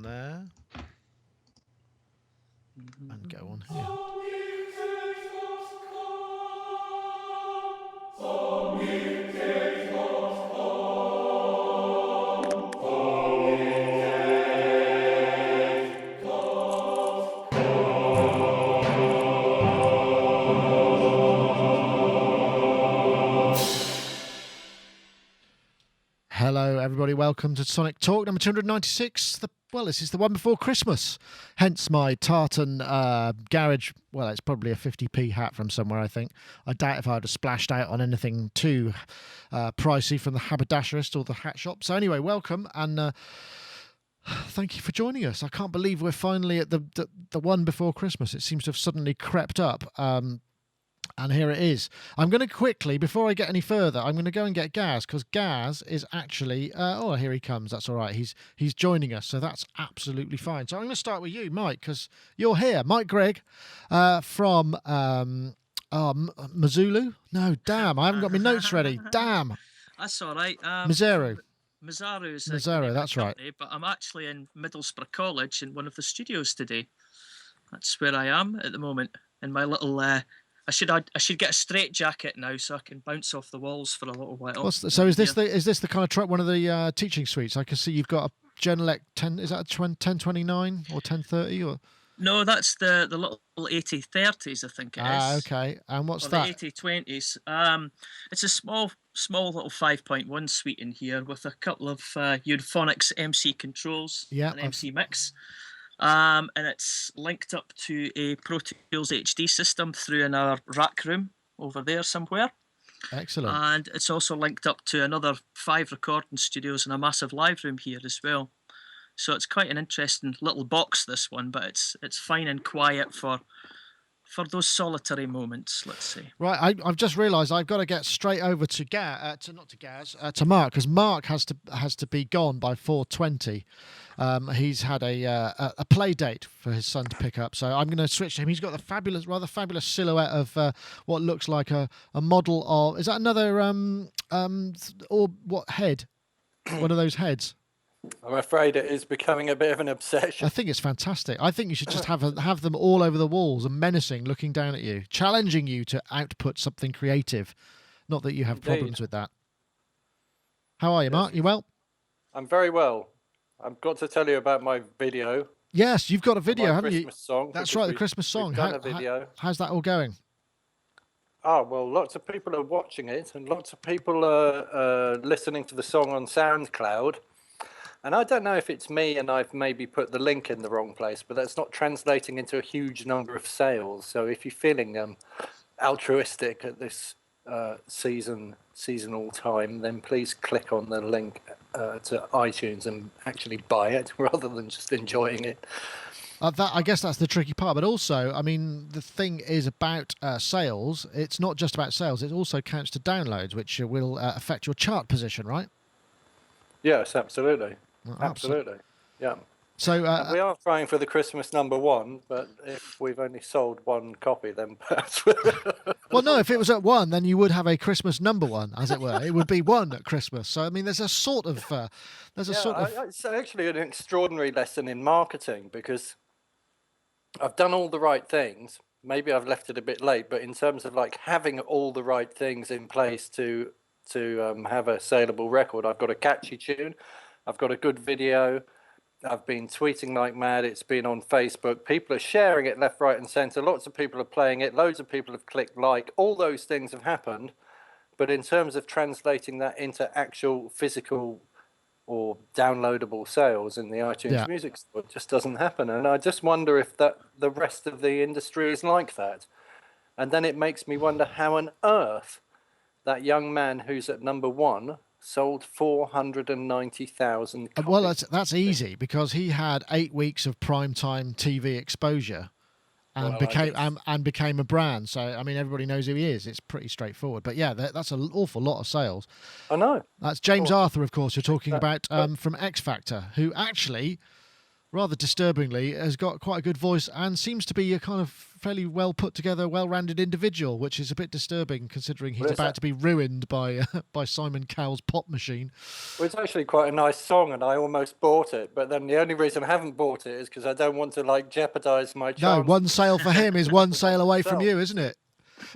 there and go on here. Hello, everybody. Welcome to Sonic Talk number 296. This is the one before Christmas. Hence my tartan garage. Well, it's probably a 50p hat from somewhere, I think. I doubt if I would have splashed out on anything too pricey from the haberdasherist or the hat shop. So anyway, welcome and thank you for joining us. I can't believe we're finally at the one before Christmas. It seems to have suddenly crept up. And here it is. I'm going to quickly, before I get any further, I'm going to go and get Gaz, because Gaz is actually... here he comes. That's all right. He's joining us, so that's absolutely fine. So I'm going to start with you, Mike, because you're here. Mike Gregg from Mazzulu? No, damn. I haven't got my notes ready. Damn. That's all right. Mazzaru. Mazzaru is Mazzaru, that's company, right. But I'm actually in Middlesbrough College in one of the studios today. That's where I am at the moment, in my little... I should get a straight jacket now so I can bounce off the walls for a little while. Is this the kind of truck, one of the teaching suites? I can see you've got a Genelec 10. Is that a 1029 or 1030 or? No, that's the little 8030s, I think it is. Ah, okay. And what's that? The 8020s. It's a small little 5.1 suite in here with a couple of Euphonics MC controls, an MC mix. And it's linked up to a Pro Tools HD system through in our rack room over there somewhere. Excellent. And it's also linked up to another 5 recording studios and a massive live room here as well. So it's quite an interesting little box, this one, but it's fine and quiet for those solitary moments, let's say. Right, I've just realised I've got to get straight over to to Mark, because Mark has to be gone by 4:20. He's had a play date for his son to pick up, so I'm going to switch to him. He's got the rather fabulous silhouette of what looks like a model of... Is that another or what head? One of those heads. I'm afraid it is becoming a bit of an obsession. I think it's fantastic. I think you should just have them all over the walls and menacing, looking down at you, challenging you to output something creative. Not that you have problems with that. How are you, Mark? You well? I'm very well. I've got to tell you about my video. Yes, you've got a video, haven't you? Song, That's right, the Christmas song. We've done a video. How's that all going? Oh, well, lots of people are watching it, and lots of people are listening to the song on SoundCloud. And I don't know if it's me and I've maybe put the link in the wrong place, but that's not translating into a huge number of sales. So if you're feeling altruistic at this seasonal time, then please click on the link to iTunes and actually buy it rather than just enjoying it. I guess that's the tricky part. But also, I mean, the thing is about sales. It's not just about sales. It also counts to downloads, which will affect your chart position, right? Yes, absolutely. Absolutely, yeah. So we are trying for the Christmas number one, but if we've only sold one copy, then perhaps... Well, no, if it was at one, then you would have a Christmas number one, as it were. It would be one at Christmas. So, I mean, there's a sort of... It's actually an extraordinary lesson in marketing, because I've done all the right things. Maybe I've left it a bit late, but in terms of like having all the right things in place to have a saleable record, I've got a catchy tune. I've got a good video. I've been tweeting like mad. It's been on Facebook. People are sharing it left, right, and centre. Lots of people are playing it. Loads of people have clicked like. All those things have happened. But in terms of translating that into actual physical or downloadable sales in the iTunes Music Store, it just doesn't happen. And I just wonder if the rest of the industry is like that. And then it makes me wonder how on earth that young man who's at number one sold 490,000 copies. Well, that's easy, because he had 8 weeks of primetime TV exposure and became a brand. So, I mean, everybody knows who he is. It's pretty straightforward. But yeah, that's an awful lot of sales. I know. That's James Arthur, of course, you're talking about from X Factor, who actually rather disturbingly, has got quite a good voice and seems to be a kind of fairly well put together, well-rounded individual, which is a bit disturbing considering he's about to be ruined by Simon Cowell's pop machine. Well, it's actually quite a nice song, and I almost bought it. But then the only reason I haven't bought it is because I don't want to jeopardize my chance. No, one sale for him is one sale away from you, isn't it?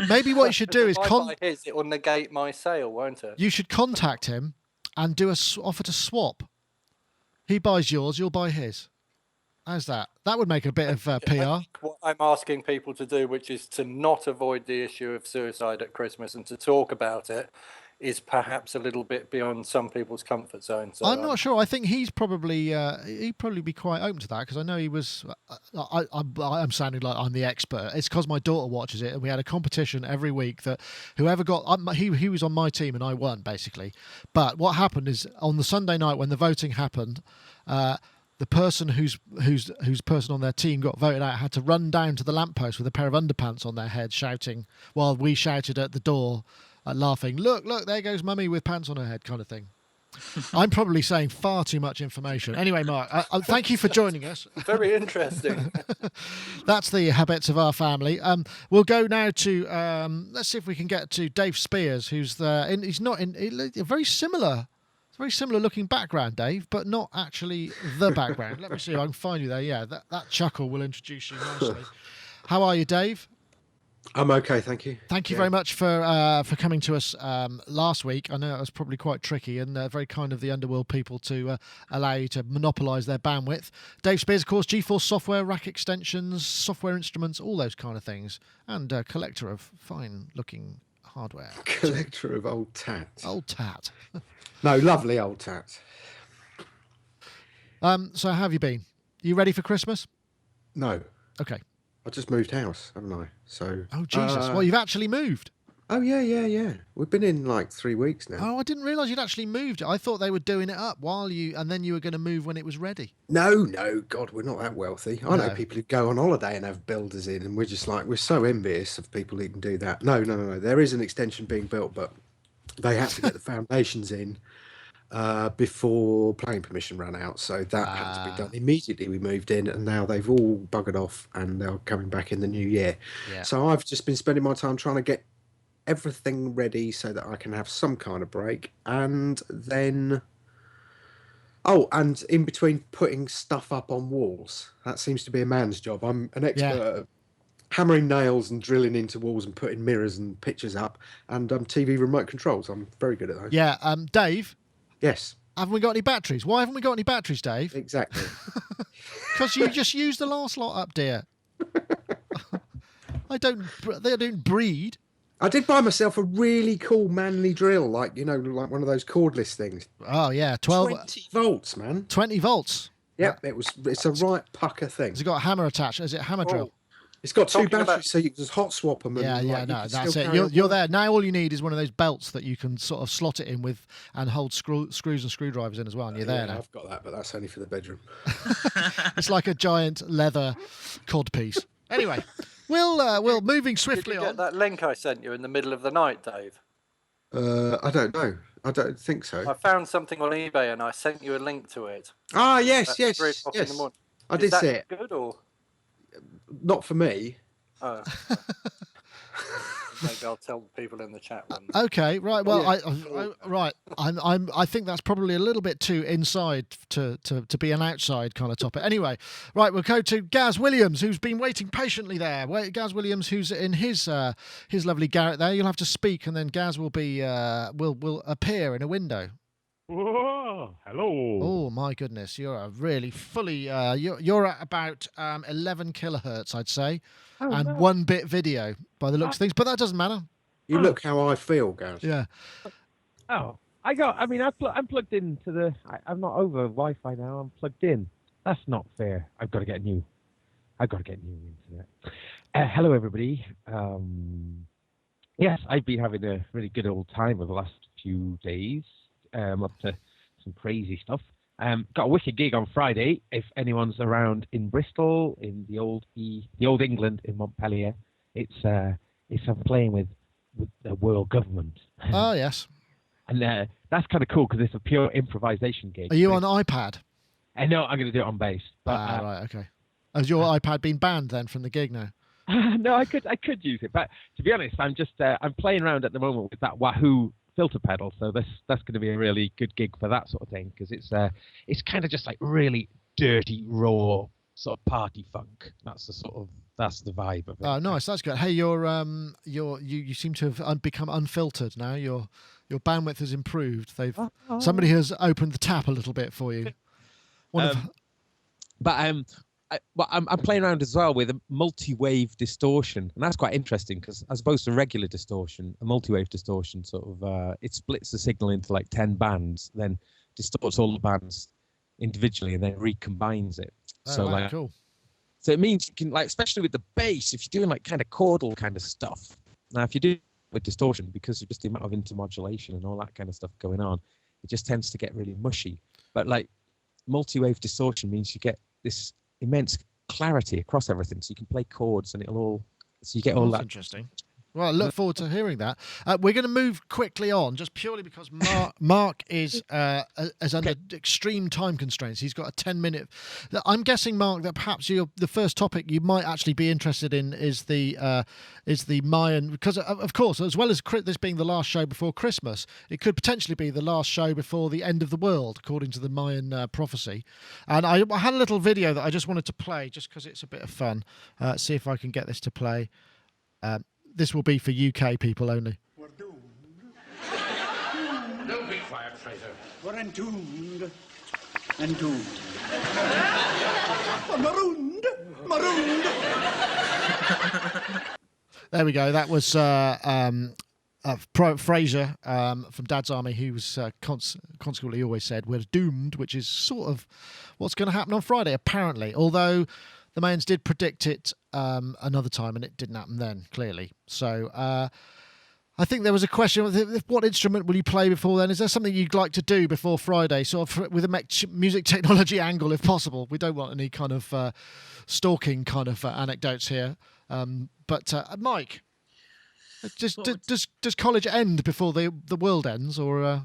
Maybe what you should do is if I buy his, it will negate my sale, won't it? You should contact him and do offer to swap. He buys yours, you'll buy his. How's that? That would make a bit of PR. What I'm asking people to do, which is to not avoid the issue of suicide at Christmas and to talk about it, is perhaps a little bit beyond some people's comfort zone. So I'm not sure. I think he'd probably be quite open to that, because I know he was. I'm sounding like I'm the expert. It's because my daughter watches it, and we had a competition every week that whoever got he was on my team and I won basically. But what happened is on the Sunday night when the voting happened, the person whose person on their team got voted out had to run down to the lamppost with a pair of underpants on their head, shouting, while we shouted at the door. Laughing, look, there goes Mummy with pants on her head, kind of thing. I'm probably saying far too much information. Anyway, Mark, thank you for joining us. Very interesting. That's the habits of our family. We'll go now to let's see if we can get to Dave Spears, who's there. He's not in a very similar looking background, Dave, but not actually the background. Let me see if I can find you there. Yeah, that chuckle will introduce you nicely. How are you, Dave? I'm okay, thank you. Thank you very much for coming to us last week. I know it was probably quite tricky, and very kind of the Underworld people to allow you to monopolise their bandwidth. Dave Spears, of course, GeForce software, rack extensions, software instruments, all those kind of things, and a collector of fine-looking hardware. Collector of old tat. Old tat. No, lovely old tat. So how have you been? You ready for Christmas? No. Okay. I just moved house, haven't I? So. Oh Jesus! Well, you've actually moved. Oh yeah. We've been in 3 weeks now. Oh, I didn't realise you'd actually moved. I thought they were doing it up and then you were going to move when it was ready. No, God, we're not that wealthy. I know people who go on holiday and have builders in, and we're just we're so envious of people who can do that. No. There is an extension being built, but they had to get the foundations in before planning permission ran out, so that had to be done immediately. We moved in, and now they've all buggered off, and they're coming back in the new year. Yeah. So I've just been spending my time trying to get everything ready so that I can have some kind of break, and then and in between putting stuff up on walls. That seems to be a man's job. I'm an expert at hammering nails and drilling into walls and putting mirrors and pictures up, and TV remote controls. I'm very good at those. Yeah, Dave. Yes. Haven't we got any batteries? Why haven't we got any batteries, Dave? Exactly. Because you just used the last lot up, dear. They don't breed. I did buy myself a really cool manly drill, like one of those cordless things. Oh yeah, 20 volts, man. 20 volts. Yep, it's a right pucker thing. Has it got a hammer attached? Is it a hammer drill? It's got two batteries, so you can just hot swap them. That's it. You're there. Now all you need is one of those belts that you can sort of slot it in with and hold screws and screwdrivers in as well, and you're there now. I've got that, but that's only for the bedroom. It's like a giant leather codpiece. Anyway, we'll moving swiftly on. Did you get that link I sent you in the middle of the night, Dave? I don't know. I don't think so. I found something on eBay and I sent you a link to it. Ah, yes. In the morning. I did see it. Good or? Not for me. Oh. Maybe I'll tell people in the chat room. Okay, right. Well, I think that's probably a little bit too inside to be an outside kind of topic. Anyway, right, we'll go to Gaz Williams, who's been waiting patiently there. Gaz Williams, who's in his lovely garret there. You'll have to speak, and then Gaz will be will appear in a window. Oh, hello. Oh my goodness, you're a really fully you're at about 11 kilohertz, I'd say, and 1 bit video by the looks of things, but that doesn't matter. You look how I feel, Gaz. Yeah. Oh, I'm plugged into the. I'm not over Wi-Fi now. I'm plugged in. That's not fair. I've got to get new internet. Hello, everybody. Yes, I've been having a really good old time over the last few days. Up to some crazy stuff. Got a wicked gig on Friday. If anyone's around in Bristol, in the old England in Montpellier, I'm playing with the world government. Oh yes, and that's kind of cool because it's a pure improvisation gig. Are you on iPad? I know I'm going to do it on bass. But, right, okay. Has your iPad been banned then from the gig now? No, I could use it, but to be honest, I'm just I'm playing around at the moment with that Wahoo filter pedal, so that's going to be a really good gig for that sort of thing, because it's kind of just like really dirty, raw sort of party funk. That's the vibe of it. Oh, nice, that's good. Hey, you seem to have become unfiltered now. Your bandwidth has improved. Somebody has opened the tap a little bit for you. I'm playing around as well with a multi-wave distortion, and that's quite interesting because as opposed to regular distortion, a multi-wave distortion sort of it splits the signal into like 10 bands, then distorts all the bands individually, and then recombines it. Cool. So it means you can, like, especially with the bass, if you're doing like kind of chordal kind of stuff. Now, if you do with distortion, because of just the amount of intermodulation and all that kind of stuff going on, it just tends to get really mushy. But like multi-wave distortion means you get this immense clarity across everything, so you can play chords and you get all that. Interesting. Well, I look forward to hearing that. We're going to move quickly on, just purely because Mark is under extreme time constraints. He's got a 10-minute. I'm guessing, Mark, that perhaps the first topic you might actually be interested in is the Mayan, because of course, as well as this being the last show before Christmas, it could potentially be the last show before the end of the world, according to the Mayan prophecy. And I had a little video that I just wanted to play, just because it's a bit of fun. See if I can get this to play. This will be for UK people only. We're doomed. Don't be quiet, Fraser. We're entombed. Entombed. Marooned. Marooned. There we go. That was Fraser from Dad's Army, who was consequently always said, we're doomed, which is sort of what's going to happen on Friday, apparently. Although the Mayans did predict it another time, and it didn't happen then, clearly. So I think there was a question of what instrument will you play before then? Is there something you'd like to do before Friday, sort of with a music technology angle, if possible? We don't want any kind of stalking kind of anecdotes here. But Mike, does college end before the world ends, or?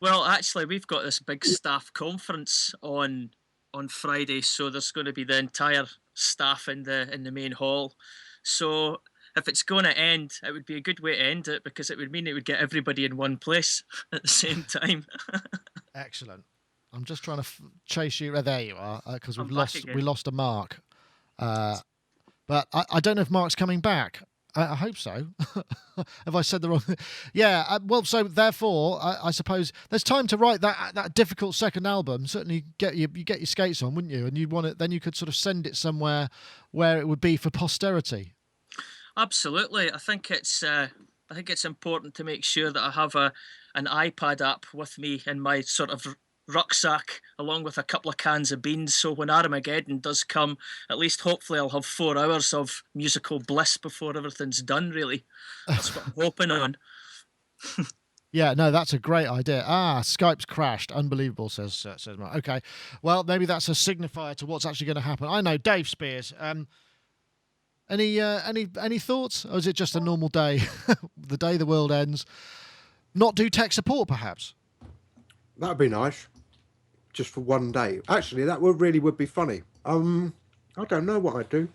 Well, actually, we've got this big staff conference on Friday, so there's going to be the entire staff in the main hall. So if it's going to end, it would be a good way to end it, because it would mean it would get everybody in one place at the same time. Excellent. I'm just trying to chase you. There you are, because we lost a Mark. But I don't know if Mark's coming back. I hope so. Have I said the wrong thing? Yeah, well, so therefore, I suppose there's time to write that difficult second album. Certainly you get your skates on, wouldn't you? And you'd want it, then you could sort of send it somewhere where it would be for posterity. Absolutely. I think it's important to make sure that I have an iPad app with me in my sort of rucksack, along with a couple of cans of beans, so when Armageddon does come, at least hopefully I'll have 4 hours of musical bliss before everything's done, really. That's what I'm hoping on. Yeah, no, that's a great idea. Skype's crashed. Unbelievable, says Mark. Okay, well, maybe that's a signifier to what's actually going to happen. I know, Dave Spears. Any thoughts, or is it just a normal day, the day the world ends? Not do tech support, perhaps. That'd be nice. Just for one day. Actually, that would be funny. I don't know what I'd do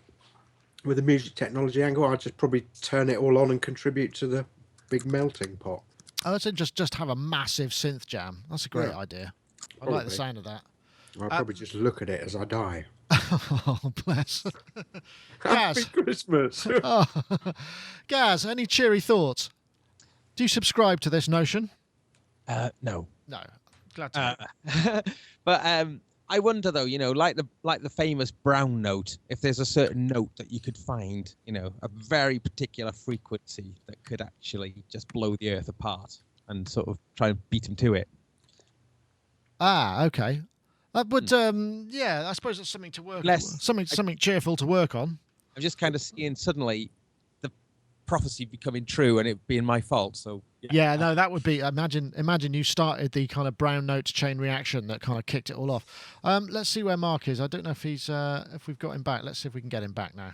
with the music technology angle. I'd just probably turn it all on and contribute to the big melting pot. Oh, that's just have a massive synth jam. That's a great idea. I like the sound of that. I'll probably just look at it as I die. Oh, bless. Gaz. Happy Christmas. Gaz, any cheery thoughts? Do you subscribe to this notion? No. No. Glad to But I wonder, though, like the famous brown note, if there's a certain note that you could find, a very particular frequency that could actually just blow the earth apart and sort of try and beat them to it. Okay. But yeah, I suppose it's something to work on. Something cheerful to work on. I'm just kind of seeing suddenly the prophecy becoming true and it being my fault. So yeah, no, that would be. Imagine you started the kind of brown notes chain reaction that kind of kicked it all off. Let's see where Mark is. I don't know if if we've got him back. Let's see if we can get him back now.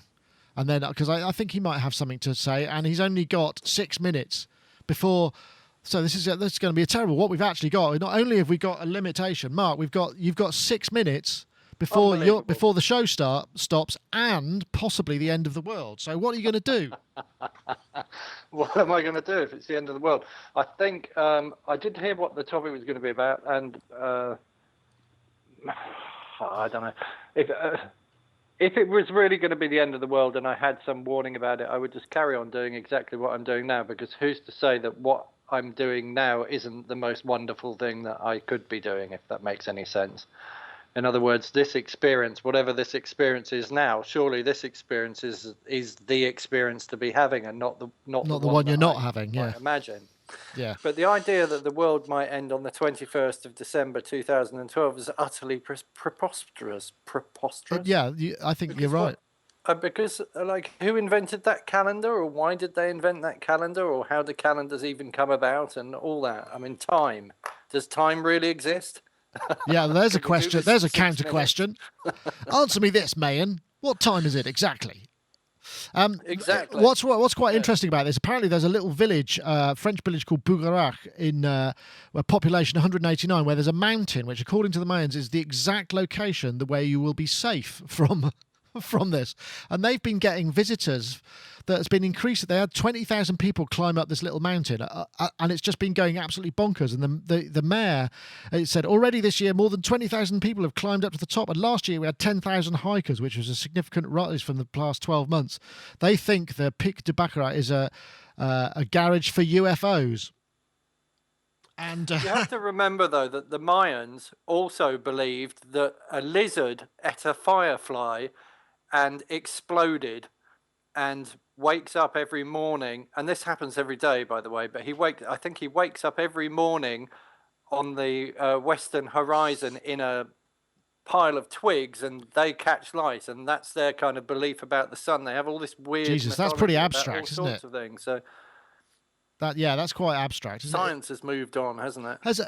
And then, because I think he might have something to say, and he's only got 6 minutes before So this is going to be a terrible. What we've actually got. Not only have we got a limitation, Mark. You've got 6 minutes before the show stops, and possibly the end of the world. So what are you going to do? What am I going to do if it's the end of the world? I think I did hear what the topic was going to be about, and I don't know if it was really going to be the end of the world and I had some warning about it, I would just carry on doing exactly what I'm doing now, because who's to say that what I'm doing now isn't the most wonderful thing that I could be doing, if that makes any sense. In other words, this experience, whatever this experience is now, surely this experience is the experience to be having, and not the one you're not having. Yeah, imagine. Yeah. But the idea that the world might end on the 21st of December 2012 is utterly preposterous. Yeah, I think you're right. Because, like, who invented that calendar, or why did they invent that calendar, or how do calendars even come about, and all that? I mean, time. Does time really exist? Yeah, there's a question. There's a counter question. Answer me this, Mayan. What time is it exactly? Exactly. What's quite interesting about this? Apparently, there's a little village, French village called Bugarac, in a population 189, where there's a mountain, which, according to the Mayans, is the exact location where you will be safe from this. And they've been getting visitors that has been increased. They had 20,000 people climb up this little mountain, and it's just been going absolutely bonkers. And the mayor said already this year more than 20,000 people have climbed up to the top, and last year we had 10,000 hikers, which was a significant rise from the past 12 months. They think the Pic de Baccarat is a garage for UFOs. And you have to remember, though, that the Mayans also believed that a lizard ate a firefly and exploded, and wakes up every morning, and this happens every day, by the way, but I think he wakes up every morning on the western horizon in a pile of twigs, and they catch light, and that's their kind of belief about the sun. They have all this weird Jesus, that's pretty abstract, isn't it? Of things. So that's quite abstract. Science has moved on, hasn't it? Has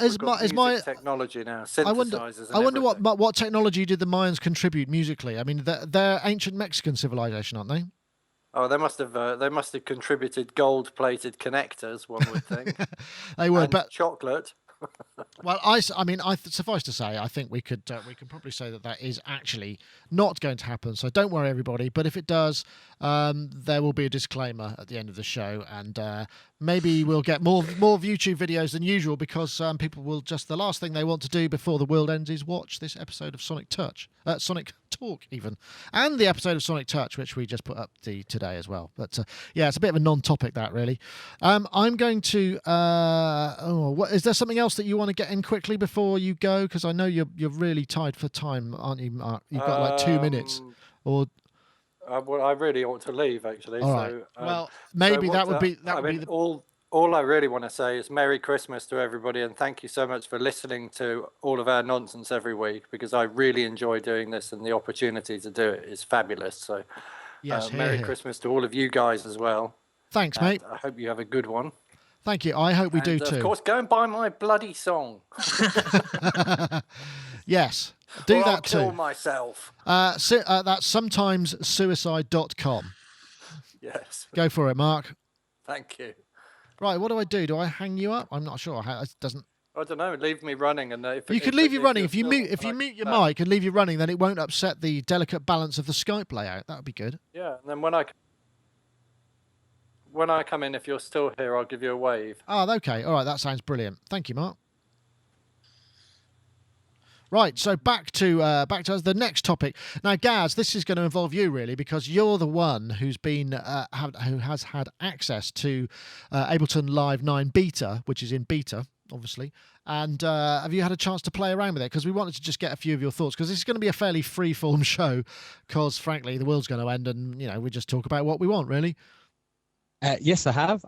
my technology now synthesizers? I wonder what technology did the Mayans contribute musically? I mean, they're ancient Mexican civilization, aren't they? Oh, they must have contributed gold-plated connectors, one would think. They would, but chocolate. Well, suffice to say, I think we can probably say that is actually not going to happen. So don't worry, everybody. But if it does, there will be a disclaimer at the end of the show, and maybe we'll get more YouTube videos than usual, because people will just, the last thing they want to do before the world ends is watch this episode of Sonic Talk even, and the episode of Sonic Touch, which we just put up today as well. But yeah, it's a bit of a non-topic that really. I'm going to. Is there something else that you want to get in quickly before you go? Because I know you're really tied for time, aren't you, Mark? You've got like 2 minutes. Or well, I really ought to leave, actually. All right. Well, maybe that would be. All I really want to say is Merry Christmas to everybody, and thank you so much for listening to all of our nonsense every week, because I really enjoy doing this, and the opportunity to do it is fabulous. So, yes, Merry Christmas to all of you guys as well. Thanks, mate. I hope you have a good one. Thank you. I hope we do too. Of course, go and buy my bloody song. Yes, do that I'll too. Kill myself. That's sometimessuicide.com. Yes. Go for it, Mark. Thank you. Right, what do? Do I hang you up? I'm not sure. It doesn't. I don't know. Leave me running, and you could leave you running. If you mute your mic and leave you running, then it won't upset the delicate balance of the Skype layout. That would be good. Yeah, and then when I come in, if you're still here, I'll give you a wave. Oh, okay. All right, that sounds brilliant. Thank you, Mark. Right, so back to us. The next topic now, Gaz. This is going to involve you really, because you're the one who's been who has had access to Ableton Live 9 beta, which is in beta, obviously. And have you had a chance to play around with it? Because we wanted to just get a few of your thoughts, because this is going to be a fairly free-form show. Because frankly, the world's going to end, and we just talk about what we want, really. Yes, I have.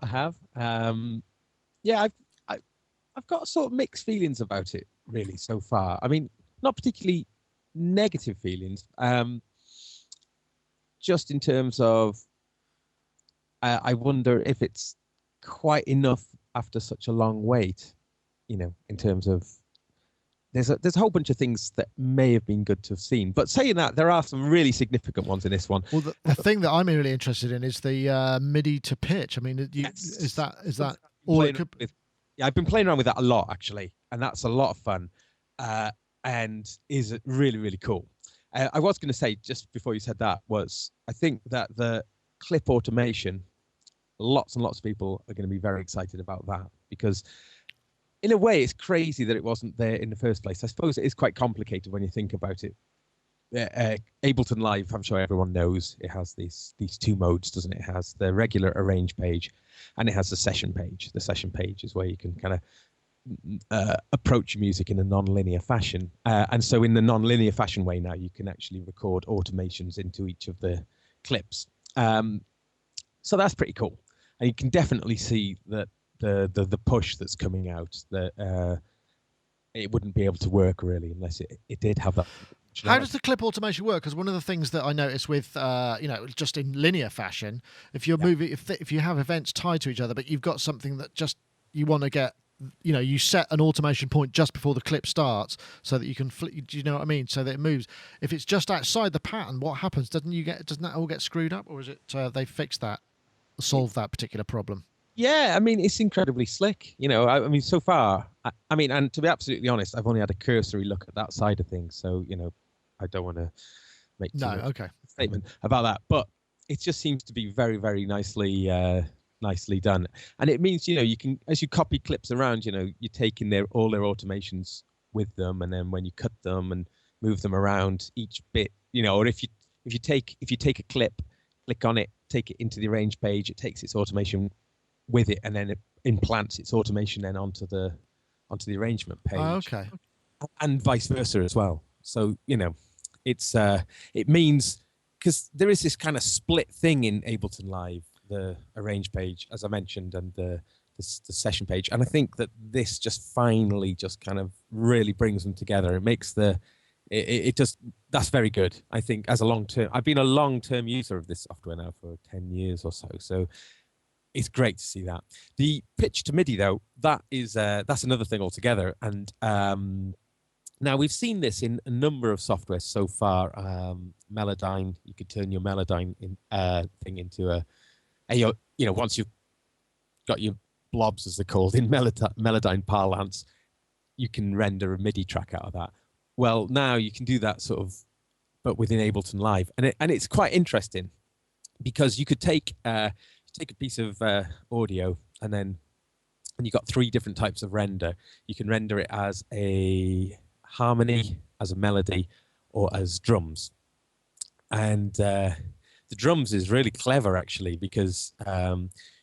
Yeah, I've got sort of mixed feelings about it, really, so far. I mean, not particularly negative feelings, just in terms of I wonder if it's quite enough after such a long wait, in terms of there's a whole bunch of things that may have been good to have seen. But saying that, there are some really significant ones in this one. Well, the thing that I'm really interested in is the MIDI to pitch. I mean, is that all it could be? Yeah, I've been playing around with that a lot actually, and that's a lot of fun, and is really, really cool. I was going to say just before you said that was I think that the clip automation, lots and lots of people are going to be very excited about that because in a way it's crazy that it wasn't there in the first place. I suppose it is quite complicated when you think about it. Ableton Live, I'm sure everyone knows, it has these two modes, doesn't it? It has the regular arrange page and it has the session page. The session page is where you can kind of approach music in a non-linear fashion. And so in the non-linear fashion way now, you can actually record automations into each of the clips. So that's pretty cool. And you can definitely see that the push that's coming out, that it wouldn't be able to work really unless it did have that. How does the clip automation work? Because one of the things that I noticed with, just in linear fashion, if you're moving, if you have events tied to each other, but you've got something that just you want to get, you set an automation point just before the clip starts so that you can do you know what I mean? So that it moves. If it's just outside the pattern, what happens? Doesn't that all get screwed up, or is it they fixed that, solved that particular problem? Yeah, I mean, it's incredibly slick. I mean, so far, I mean, and to be absolutely honest, I've only had a cursory look at that side of things. So, I don't want to make too much statement about that. But it just seems to be very, very nicely done. And it means, you can, as you copy clips around, you're taking all their automations with them. And then when you cut them and move them around each bit, or if you take a clip, click on it, take it into the arrange page, it takes its automation with it, and then it implants its automation then onto the arrangement page. Oh, okay. And vice versa as well. So it means, because there is this kind of split thing in Ableton Live, the arrange page, as I mentioned, and the session page, and I think that this just finally just kind of really brings them together. It makes that's very good. I think as I've been a long-term user of this software now for 10 years or so it's great to see that. The pitch to MIDI, though, that's another thing altogether. And now we've seen this in a number of softwares so far. Melodyne, you could turn your Melodyne thing into once you've got your blobs, as they're called in Melodyne parlance, you can render a MIDI track out of that. Well, now you can do that sort of, but within Ableton Live, and it's quite interesting because you could take a piece of audio and you've got 3 different types of render. You can render it as a harmony, as a melody, or as drums. And the drums is really clever actually because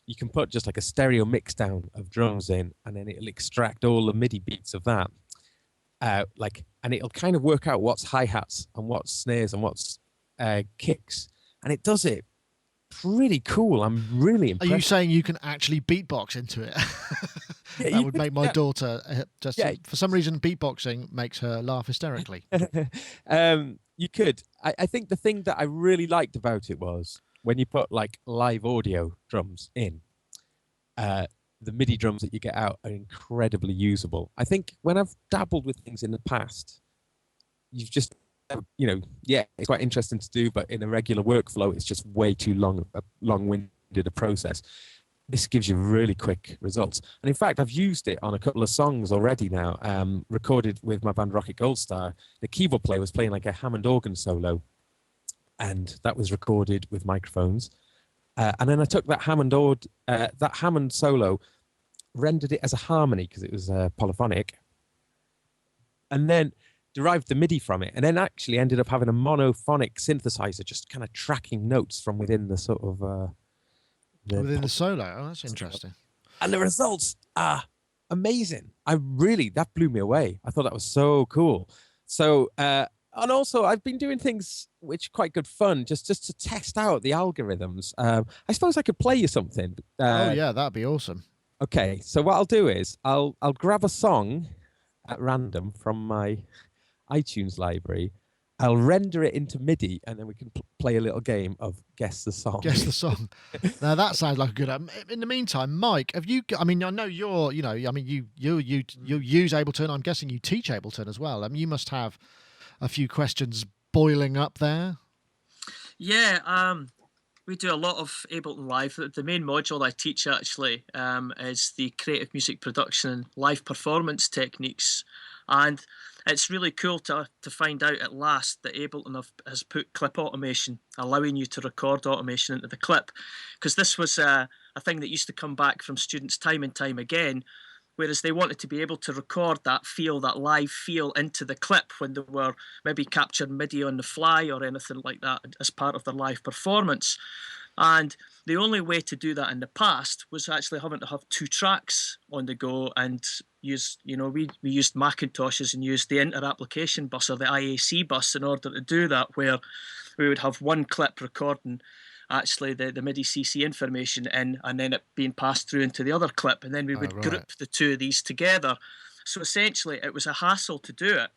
you can put just like a stereo mix down of drums in, and then it'll extract all the MIDI beats of that. And it'll kind of work out what's hi-hats and what's snares and what's kicks, and it does it pretty cool. I'm really impressed. Are you saying you can actually beatbox into it? That would make my daughter for some reason beatboxing makes her laugh hysterically. You could. I think the thing that I really liked about it was when you put like live audio drums in, the MIDI drums that you get out are incredibly usable. I think when I've dabbled with things in the past, you've just it's quite interesting to do, but in a regular workflow, it's just way too long-winded a process. This gives you really quick results. And in fact, I've used it on a couple of songs already now, recorded with my band Rocket Gold Star. The keyboard player was playing like a Hammond organ solo, and that was recorded with microphones. And then I took that Hammond solo, rendered it as a harmony because it was polyphonic, and then derived the MIDI from it, and then actually ended up having a monophonic synthesizer just kind of tracking notes from within the sort of within the solo. Oh, that's interesting. And the results are amazing. That blew me away. I thought that was so cool. So and also I've been doing things which are quite good fun just to test out the algorithms. I suppose I could play you something. Oh yeah, that'd be awesome. Okay, so what I'll do is I'll grab a song at random from my iTunes library. I'll render it into MIDI, and then we can play a little game of guess the song. Guess the song. Now that sounds like a good. In the meantime, Mike, have you? I mean, I know you use Ableton. I'm guessing you teach Ableton as well. You must have a few questions boiling up there. Yeah. We do a lot of Ableton Live. The main module I teach actually is the creative music production and live performance techniques. And it's really cool to find out at last that Ableton has put clip automation, allowing you to record automation into the clip. Because this was a thing that used to come back from students time and time again, whereas they wanted to be able to record that feel, that live feel into the clip when they were maybe capturing MIDI on the fly or anything like that as part of their live performance. And the only way to do that in the past was actually having to have 2 tracks on the go and use, we used Macintoshes and used the inter-application bus or the IAC bus in order to do that, where we would have one clip recording actually the MIDI CC information in, and then it being passed through into the other clip, and then we would group the 2 of these together. So essentially it was a hassle to do it,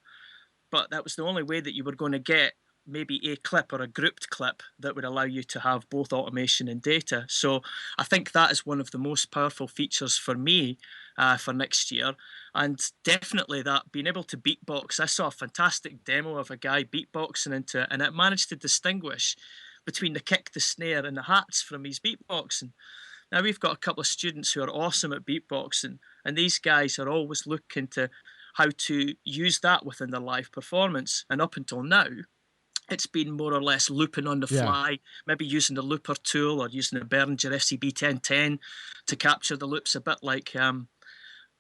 but that was the only way that you were going to get maybe a clip or a grouped clip that would allow you to have both automation and data. So I think that is one of the most powerful features for me for next year. And definitely that being able to beatbox, I saw a fantastic demo of a guy beatboxing into it, and it managed to distinguish between the kick, the snare, and the hats from his beatboxing. Now, we've got a couple of students who are awesome at beatboxing, and these guys are always looking to how to use that within their live performance. And up until now, it's been more or less looping on the fly, maybe using the looper tool or using the Behringer FCB 1010 to capture the loops, a bit like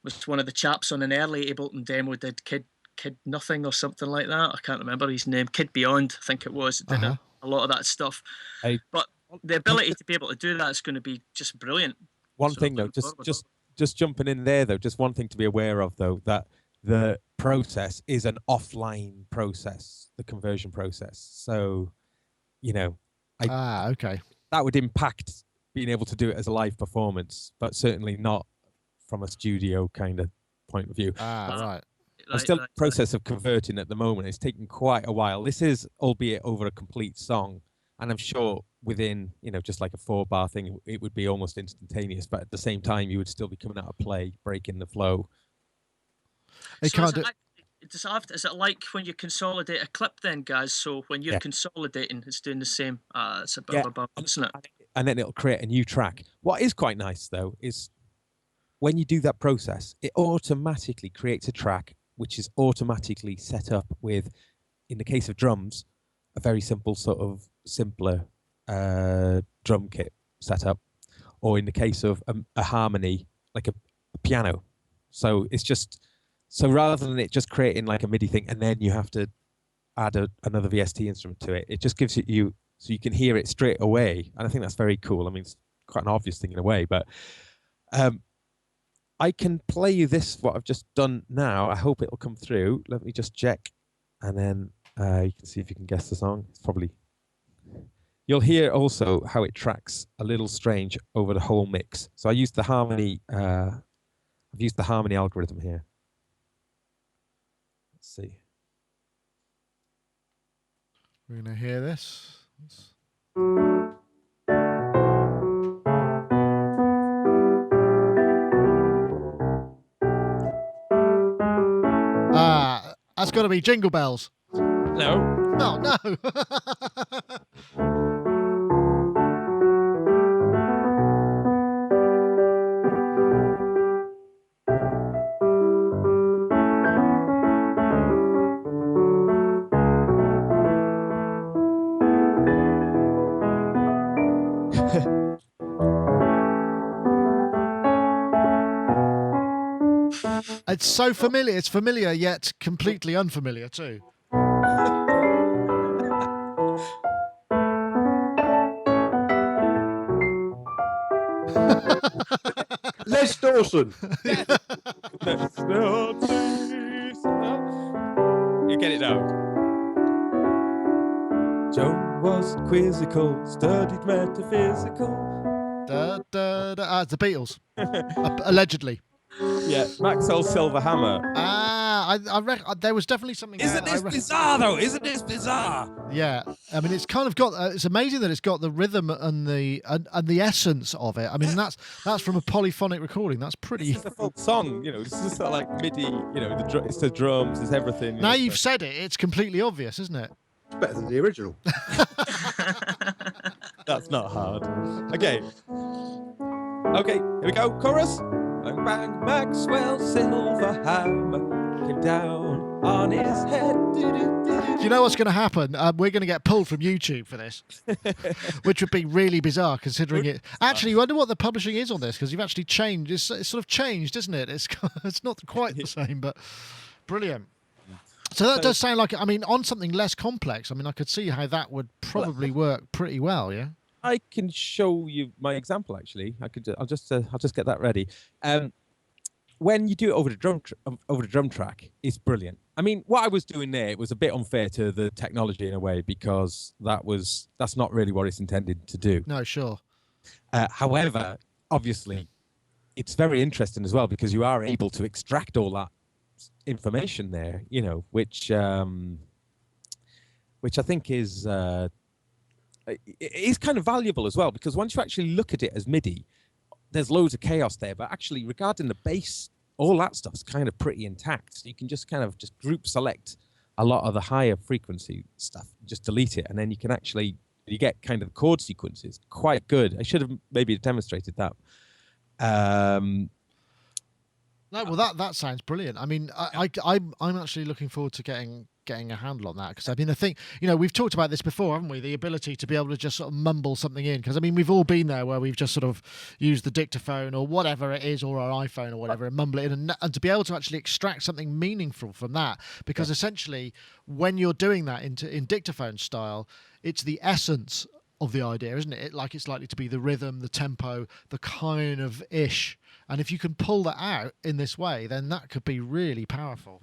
was one of the chaps on an early Ableton demo did Kid Nothing or something like that. I can't remember his name. Kid Beyond, I think it was. It did a lot of that stuff. But the ability to be able to do that is going to be just brilliant. One thing though, just jumping in there though, just one thing to be aware of though, that the process is an offline process, the conversion process. So, okay, that would impact being able to do it as a live performance, but certainly not from a studio kind of point of view. Right. I'm still in the process of converting at the moment. It's taken quite a while. This is, albeit over a complete song, and I'm sure within, just like a 4-bar thing, it would be almost instantaneous, but at the same time, you would still be coming out of play, breaking the flow. Is it like when you consolidate a clip then, guys? So when you're consolidating, it's doing the same. It's a bit of a bump, isn't it? And then it'll create a new track. What is quite nice, though, is when you do that process, it automatically creates a track which is automatically set up with, in the case of drums, a very simple simpler drum kit setup, or in the case of a harmony, like a piano. So it's just, so rather than it just creating like a MIDI thing and then you have to add another VST instrument to it, it just gives it you, so you can hear it straight away. And I think that's very cool. I mean, it's quite an obvious thing in a way, but I can play you what I've just done now. I hope it'll come through. Let me just check. And then you can see if you can guess the song. It's probably... You'll hear also how it tracks a little strange over the whole mix. So I used the harmony... I've used the harmony algorithm here. Let's see. We're going to hear this. That's got to be Jingle Bells. No. No, no. It's so familiar. It's familiar, yet completely unfamiliar too. Les Dawson. You get it now. Joan was quizzical, studied metaphysical. It's the Beatles. Allegedly. Yeah, Maxwell Silverhammer. I reckon there was definitely something. Isn't this bizarre though? Isn't this bizarre? Yeah, I mean, it's kind of got. It's amazing that it's got the rhythm and the essence of it. I mean, that's from a polyphonic recording. That's pretty. It's a full song, This is sort of like MIDI, it's the drums, it's everything. Now you've said it, it's completely obvious, isn't it? It's better than the original. That's not hard. Okay. Okay, here we go. Chorus. Bang, bang, Maxwell Silverham came down on his head. Do you know what's going to happen? We're going to get pulled from YouTube for this, which would be really bizarre considering it. Actually, I wonder what the publishing is on this, because you've actually changed. It's sort of changed, isn't it? It's not quite the same, but brilliant. So that does sound like, I mean, on something less complex, I mean, I could see how that would probably work pretty well, yeah? I can show you my example, actually. I'll just get that ready. When you do it over the drum track, it's brilliant. I mean, what I was doing there, it was a bit unfair to the technology in a way, because that's not really what it's intended to do. No, sure. However, obviously, it's very interesting as well, because you are able to extract all that information there, you know, which I think is kind of valuable as well, because once you actually look at it as MIDI, there's loads of chaos there, but actually regarding the bass, all that stuff's kind of pretty intact. So you can just kind of just group select a lot of the higher frequency stuff, just delete it, and then you get kind of chord sequences. Quite good. I should have maybe demonstrated that. No, well, that sounds brilliant. I mean, I'm actually looking forward to getting a handle on that, because I mean, I think, you know, we've talked about this before, haven't we? The ability to be able to just sort of mumble something in, because I mean, we've all been there where we've just sort of used the dictaphone or whatever it is, or our iPhone or whatever, and mumble it in, and to be able to actually extract something meaningful from that, because essentially, when you're doing that in dictaphone style, it's the essence of the idea, isn't it? It's likely to be the rhythm, the tempo, the kind of ish. And if you can pull that out in this way, then that could be really powerful.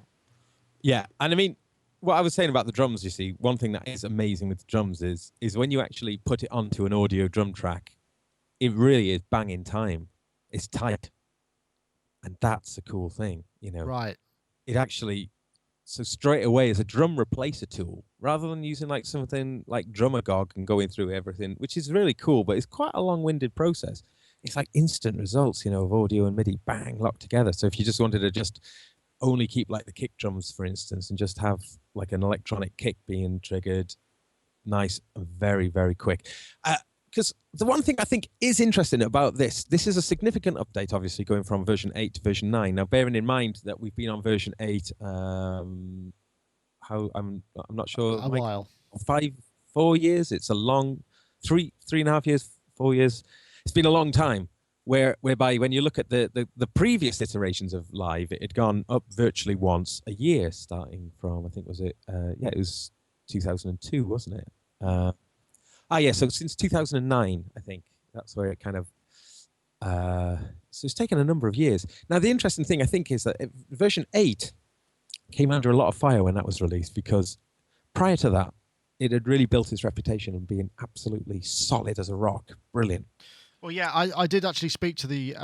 Yeah, and I mean, what I was saying about the drums, you see, one thing that is amazing with drums is when you actually put it onto an audio drum track, it really is banging time. It's tight. And that's a cool thing, you know. Right. It actually, so straight away as a drum replacer tool, rather than using like something like Drumagog and going through everything, which is really cool, but it's quite a long-winded process. It's like instant results, you know, of audio and MIDI, bang, locked together. So if you just wanted to just only keep like the kick drums, for instance, and just have like an electronic kick being triggered, nice and very, very quick. Because the one thing I think is interesting about this is a significant update, obviously, going from version 8 to version 9. Now, bearing in mind that we've been on version 8, I'm not sure. A while. 4 years. It's a long, 3.5 years, 4 years. It's been a long time. Whereby when you look at the previous iterations of Live, it had gone up virtually once a year, starting from, I think, it was 2002, wasn't it? So since 2009, I think that's where it kind of. So it's taken a number of years. Now the interesting thing I think is that version 8 came under a lot of fire when that was released, because prior to that, it had really built its reputation on being absolutely solid as a rock, brilliant. Well, yeah, I did actually speak to the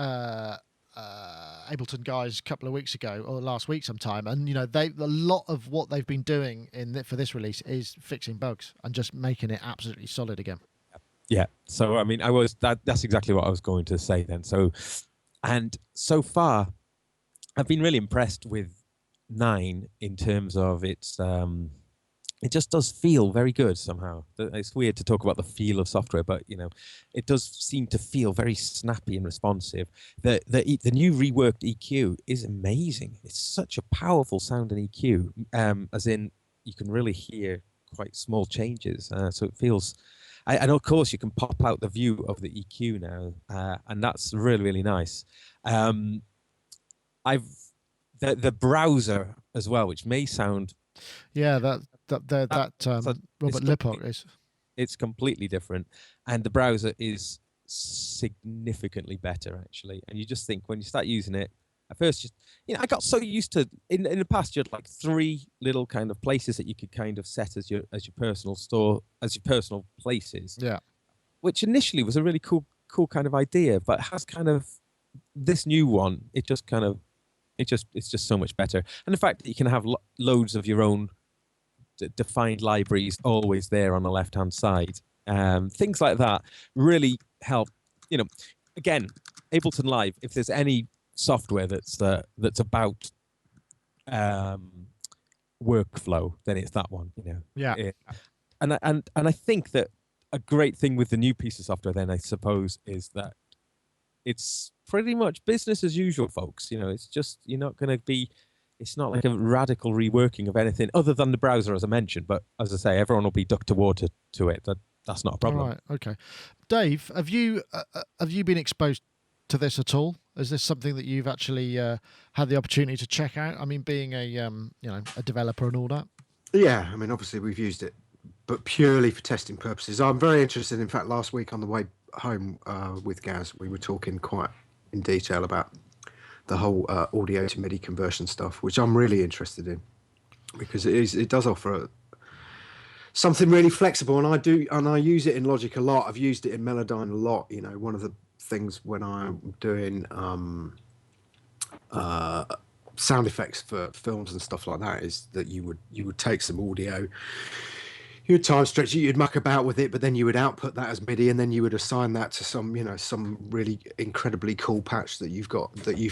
Ableton guys a couple of weeks ago, or last week sometime, and you know, a lot of what they've been doing for this release is fixing bugs and just making it absolutely solid again. Yeah. So I mean, that's exactly what I was going to say then. So far, I've been really impressed with 9 in terms of its. It just does feel very good somehow. It's weird to talk about the feel of software, but you know, it does seem to feel very snappy and responsive. The new reworked EQ is amazing. It's such a powerful sound in EQ, as in you can really hear quite small changes. So it feels, and of course you can pop out the view of the EQ now, and that's really, really nice. The browser as well, which may sound. Yeah, Robert Lippock is. It's completely different, and the browser is significantly better actually. And you just think when you start using it, at first, I got so used to in the past you had like 3 little kind of places that you could kind of set as your personal store, as your personal places. Yeah, which initially was a really cool kind of idea, but has kind of this new one. It's just so much better, and the fact that you can have loads of your own defined libraries always there on the left-hand side, things like that really help. You know, again, Ableton Live. If there's any software that's about workflow, then it's that one. You know. Yeah. And I think that a great thing with the new piece of software, then I suppose, is that it's pretty much business as usual, folks. It's just you're not going to be. It's not like a radical reworking of anything other than the browser, as I mentioned. But as I say, everyone will be ducked to water to it. That's not a problem. All right. Okay. Dave, have you been exposed to this at all? Is this something that you've actually had the opportunity to check out? I mean, being a developer and all that. Yeah, I mean, obviously we've used it, but purely for testing purposes. I'm very interested. In fact, last week on the way home with Gaz, we were talking quite in detail about the whole audio to MIDI conversion stuff, which I'm really interested in because it does offer something really flexible, and I use it in Logic a lot. I've used it in Melodyne a lot. One of the things when I'm doing sound effects for films and stuff like that is that you would take some audio, you would time stretch it, you'd muck about with it, but then you would output that as MIDI, and then you would assign that to some really incredibly cool patch that you've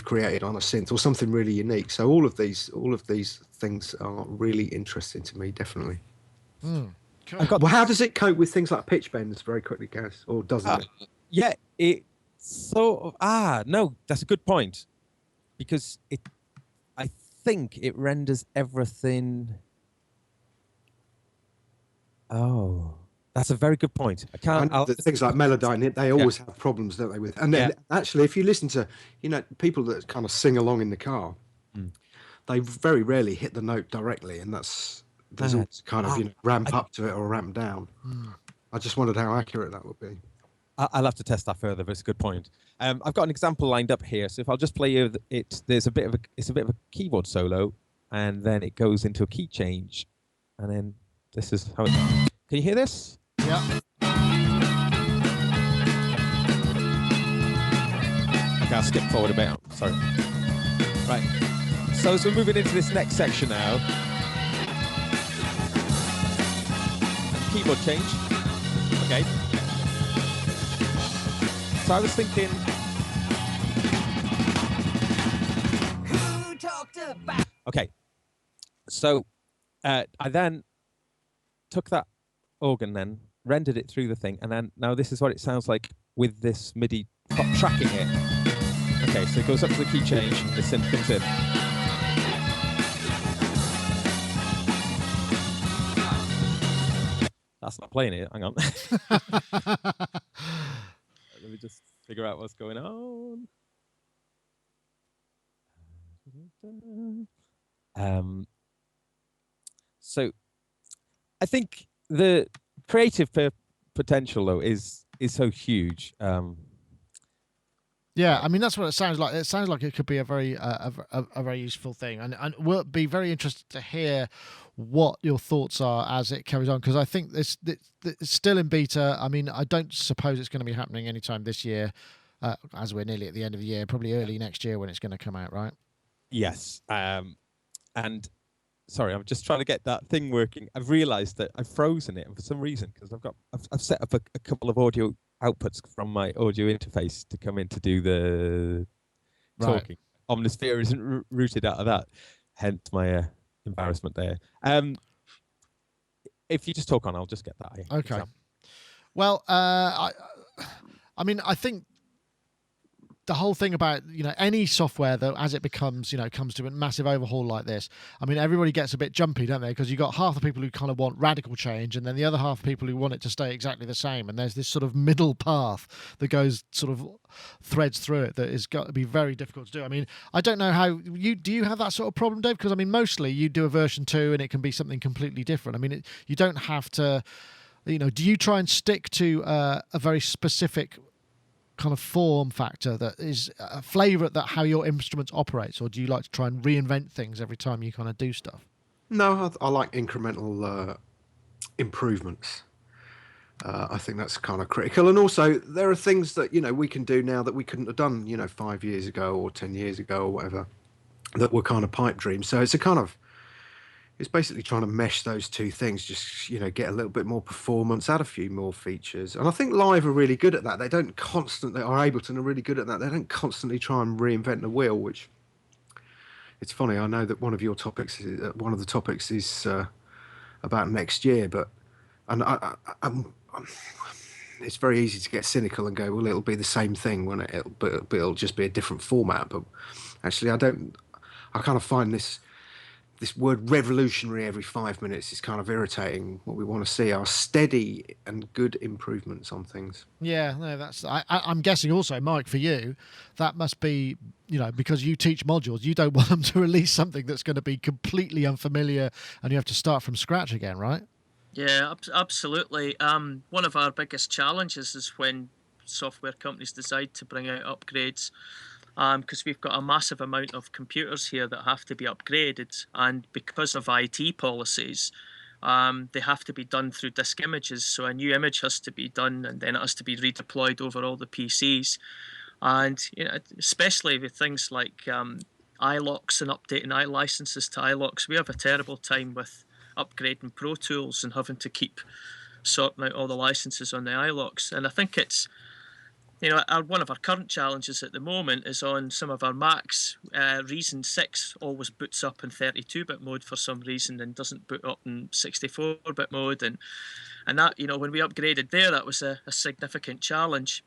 created on a synth or something really unique. So all of these things are really interesting to me, definitely. Cool. Well, how does it cope with things like pitch bends very quickly, Gaz, or doesn't it? Yeah, it sort of. No, that's a good point, because I think it renders everything. Oh, that's a very good point. I can't. Things like Melodyne, they always have problems, don't they? And then actually, if you listen to people that kind of sing along in the car, they very rarely hit the note directly, and there's always kind of ramp up to it or ramp down. I just wondered how accurate that would be. I'll have to test that further, but it's a good point. I've got an example lined up here, so if I'll just play you it, it's a bit of a keyboard solo, and then it goes into a key change, and then this is how it. Can you hear this? Yeah. Okay, I'll skip forward a bit. Sorry. Right. So as we're moving into this next section now, keyboard change. Okay. So I was thinking. Who talked about? Okay. So I then took that organ, then rendered it through the thing, and then now this is what it sounds like with this MIDI tracking it. Okay, so it goes up to the key change, and the synth comes in. That's not playing it. Hang on. Let me just figure out what's going on. So I think the creative potential, though, is so huge. Yeah, I mean that's what it sounds like. It sounds like it could be a very useful thing, and we'll be very interested to hear what your thoughts are as it carries on, because I think it's still in beta. I mean, I don't suppose it's going to be happening anytime this year, as we're nearly at the end of the year. Probably early next year when it's going to come out, right? Yes, and sorry, I'm just trying to get that thing working. I've realised that I've frozen it, and for some reason, because I've set up a couple of audio outputs from my audio interface to come in to do the talking. Right. Omnisphere isn't rooted out of that, hence my embarrassment there. If you just talk on, I'll just get that. Okay. Example. Well, I mean, I think the whole thing about any software that as it becomes comes to a massive overhaul like this, I mean everybody gets a bit jumpy, don't they? Because you've got half the people who kind of want radical change, and then the other half of people who want it to stay exactly the same, and there's this sort of middle path that goes sort of threads through it that is got to be very difficult to do. I mean, I don't know how do you have that sort of problem, Dave? Because I mean mostly you do a version 2 and it can be something completely different. I mean you don't have to, do you try and stick to a very specific kind of form factor that is a flavour that how your instrument operates, or do you like to try and reinvent things every time you kind of do stuff? No, I like incremental improvements. I think that's kind of critical, and also there are things that we can do now that we couldn't have done 5 years ago or 10 years ago or whatever, that were kind of pipe dreams. So it's basically trying to mesh those two things, just get a little bit more performance, add a few more features. And I think Live are really good at that. They don't constantly, or Ableton are really good at that. They don't constantly try and reinvent the wheel, which it's funny. I know that one of the topics is about next year, and I'm it's very easy to get cynical and go, well, it'll be the same thing, won't it? But it'll just be a different format. But actually, I kind of find this word revolutionary every 5 minutes is kind of irritating. What we want to see are steady and good improvements on things. Yeah, no, I'm guessing also, Mike, for you, that must be, because you teach modules, you don't want them to release something that's going to be completely unfamiliar and you have to start from scratch again, right? Yeah, absolutely. One of our biggest challenges is when software companies decide to bring out upgrades, because we've got a massive amount of computers here that have to be upgraded, and because of IT policies, they have to be done through disk images. So a new image has to be done, and then it has to be redeployed over all the PCs. And especially with things like iLocks and updating iLicenses to iLocks, we have a terrible time with upgrading Pro Tools and having to keep sorting out all the licenses on the iLocks. And I think it's, one of our current challenges at the moment is on some of our Macs. Reason 6 always boots up in 32-bit mode for some reason and doesn't boot up in 64-bit mode. And that, when we upgraded there, that was a significant challenge.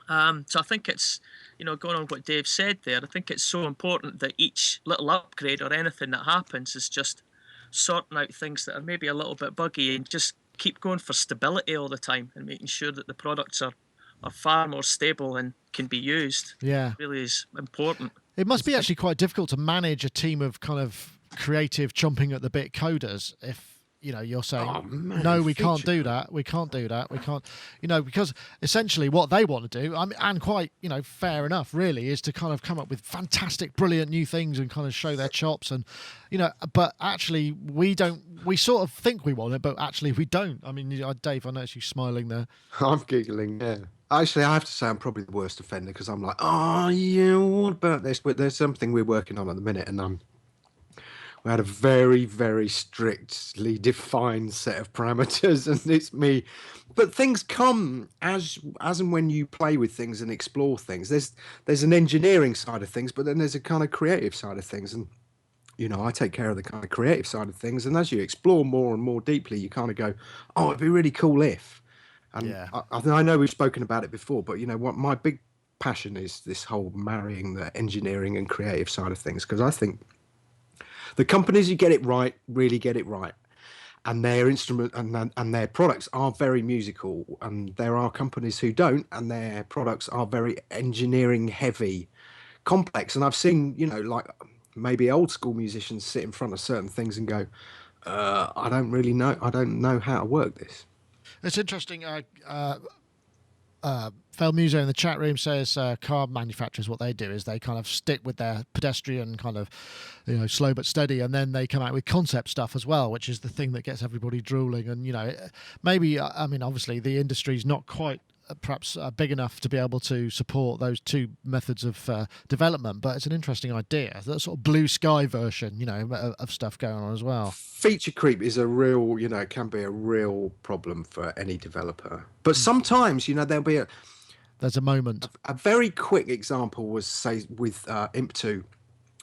So I think it's, going on what Dave said there, I think it's so important that each little upgrade or anything that happens is just sorting out things that are maybe a little bit buggy and just keep going for stability all the time and making sure that the products are far more stable and can be used. Yeah, it really is important. It must be actually quite difficult to manage a team of kind of creative chomping at the bit coders if you're saying, no, we can't do that. We can't do that. We can't, because essentially what they want to do, and quite, fair enough, really, is to kind of come up with fantastic, brilliant new things and kind of show their chops. And, but actually we sort of think we want it, but actually we don't. I mean, Dave, I noticed you smiling there. I'm giggling, yeah. Actually, I have to say I'm probably the worst offender because I'm like, oh, yeah, what about this? But there's something we're working on at the minute, and we had a very, very strictly defined set of parameters, and it's me. But things come as and when you play with things and explore things. There's an engineering side of things, but then there's a kind of creative side of things, and I take care of the kind of creative side of things. And as you explore more and more deeply, you kind of go, oh, it'd be really cool if. And yeah. I know we've spoken about it before, but what my big passion is this whole marrying the engineering and creative side of things, because I think the companies who get it right really get it right, and their instrument and their products are very musical, and there are companies who don't, and their products are very engineering heavy, complex. And I've seen like maybe old school musicians sit in front of certain things and go, I don't know how to work this. It's interesting. Fel Muso in the chat room says car manufacturers, what they do is they kind of stick with their pedestrian kind of, slow but steady, and then they come out with concept stuff as well, which is the thing that gets everybody drooling. And, maybe, I mean, obviously the industry's not quite perhaps big enough to be able to support those two methods of development, but it's an interesting idea, that sort of blue sky version of stuff going on as well. Feature creep is a real can be a real problem for any developer, but sometimes there'll be there's a moment. A very quick example was, say, with Imp2,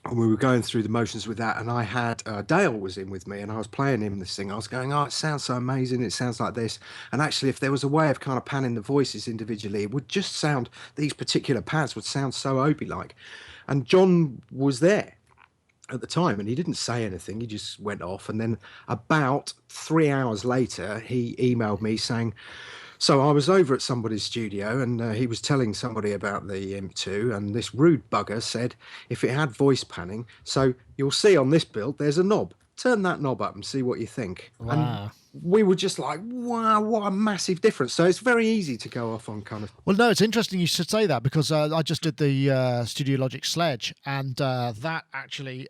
and we were going through the motions with that, and I had Dale was in with me, and I was playing him this thing. I was going, oh, it sounds so amazing, it sounds like this. And actually, if there was a way of kind of panning the voices individually, it would just sound, these particular pads would sound so Obi-like. And John was there at the time, and he didn't say anything, he just went off. And then about 3 hours later, he emailed me saying, so I was over at somebody's studio, and he was telling somebody about the Imp2, and this rude bugger said if it had voice panning, so you'll see on this build there's a knob. Turn that knob up and see what you think. Wow. And we were just like, wow, what a massive difference. So it's very easy to go off on kind of... Well, no, it's interesting you should say that, because I just did the Studio Logic Sledge, and that actually,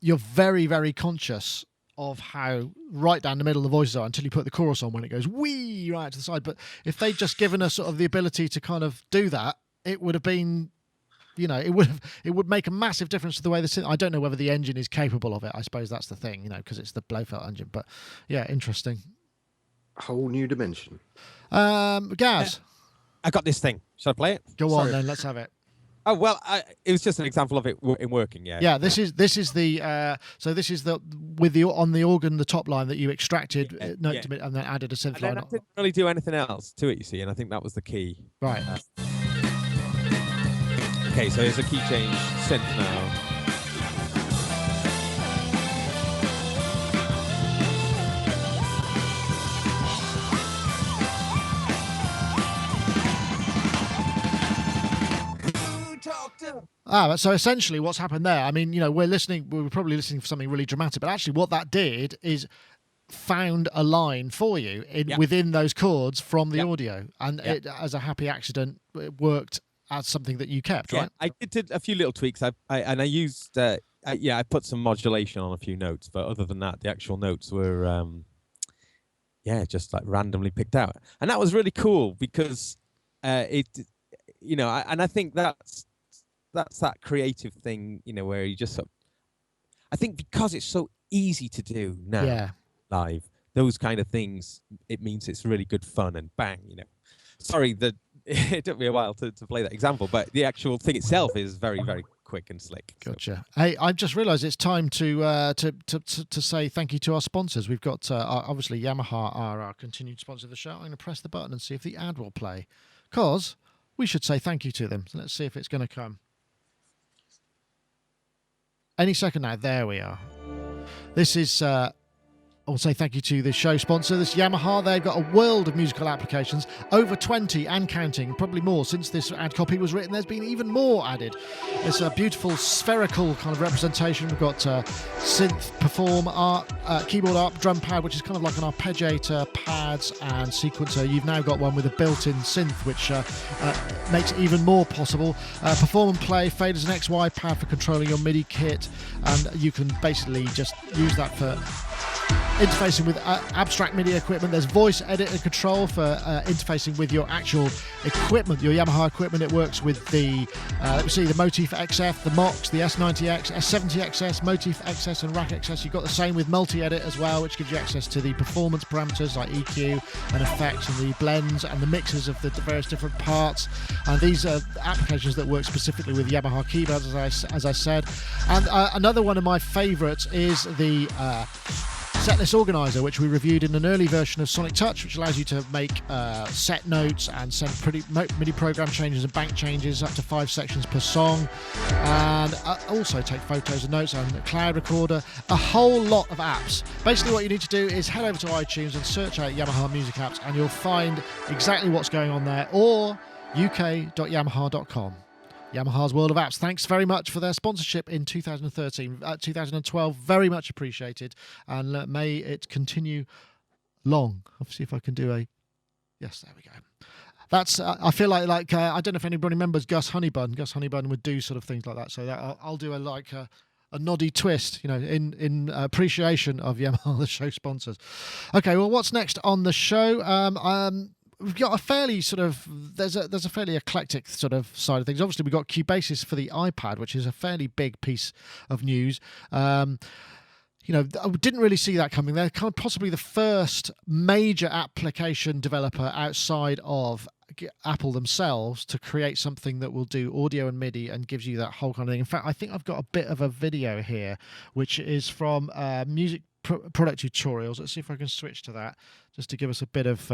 you're very, very conscious of how right down the middle the voices are until you put the chorus on, when it goes wee right to the side. But if they'd just given us sort of the ability to kind of do that, it would have been, it would make a massive difference to the way I don't know whether the engine is capable of it. I suppose that's the thing, because it's the Blofeld engine. But yeah, interesting. A whole new dimension. Gaz, I got this thing. Shall I play it? Go on then. Let's have it. Oh well, it was just an example of it in working. Yeah. Yeah. This is the so this is the with the on the organ the top line that you extracted note to and then added a synth and line. then I didn't really do anything else to it, you see, and I think that was the key. Right. Okay, so here's a key change synth now. So essentially what's happened there, I mean, we're probably listening for something really dramatic, but actually what that did is found a line for you within those chords from the audio, and it, as a happy accident, it worked as something that you kept, right? I did a few little tweaks. I used I put some modulation on a few notes, but other than that, the actual notes were just like randomly picked out, and that was really cool because and I think that's that creative thing, where you just I think because it's so easy to do now live, those kind of things, it means it's really good fun and bang, Sorry that it took me a while to play that example, but the actual thing itself is very, very quick and slick. Gotcha. So. Hey, I've just realised it's time to say thank you to our sponsors. We've got obviously Yamaha are our continued sponsor of the show. I'm going to press the button and see if the ad will play, because we should say thank you to them. So let's see if it's going to come. Any second now. There we are. This is... I'll say thank you to the show sponsor, this Yamaha. They've got a world of musical applications, over 20 and counting, probably more. Since this ad copy was written, there's been even more added. It's a beautiful spherical kind of representation. We've got synth, perform, art, keyboard art, drum pad, which is kind of like an arpeggiator, pads and sequencer. You've now got one with a built-in synth, which makes it even more possible. Perform and play, faders and XY pad for controlling your MIDI kit, and you can basically just use that for interfacing with abstract MIDI equipment. There's voice edit and control for interfacing with your actual equipment, your Yamaha equipment. It works with the the Motif XF, the Mox, the S90X, S70XS, Motif XS and Rack XS. You've got the same with multi-edit as well, which gives you access to the performance parameters like EQ and effects and the blends and the mixes of the various different parts. And these are applications that work specifically with Yamaha keyboards, as I said. And another one of my favourites is the Setlist Organizer, which we reviewed in an early version of Sonic Touch, which allows you to make set notes and send MIDI program changes and bank changes up to 5 sections per song, and also take photos and notes, and a cloud recorder, a whole lot of apps. Basically what you need to do is head over to iTunes and search out Yamaha music apps, and you'll find exactly what's going on there, or uk.yamaha.com. Yamaha's World of Apps. Thanks very much for their sponsorship in 2012. Very much appreciated, and may it continue long. I'll see if I can do a... Yes, there we go. That's. I feel like I don't know if anybody remembers Gus Honeybun. Gus Honeybun would do sort of things like that. So that I'll do a noddy twist, in appreciation of Yamaha, the show sponsors. Okay, well, what's next on the show? We've got a fairly there's a fairly eclectic sort of side of things. Obviously, we've got Cubasis for the iPad, which is a fairly big piece of news. I didn't really see that coming. They're kind of possibly the first major application developer outside of Apple themselves to create something that will do audio and MIDI and gives you that whole kind of thing. In fact, I think I've got a bit of a video here, which is from music product tutorials. Let's see if I can switch to that, just to give us a bit of...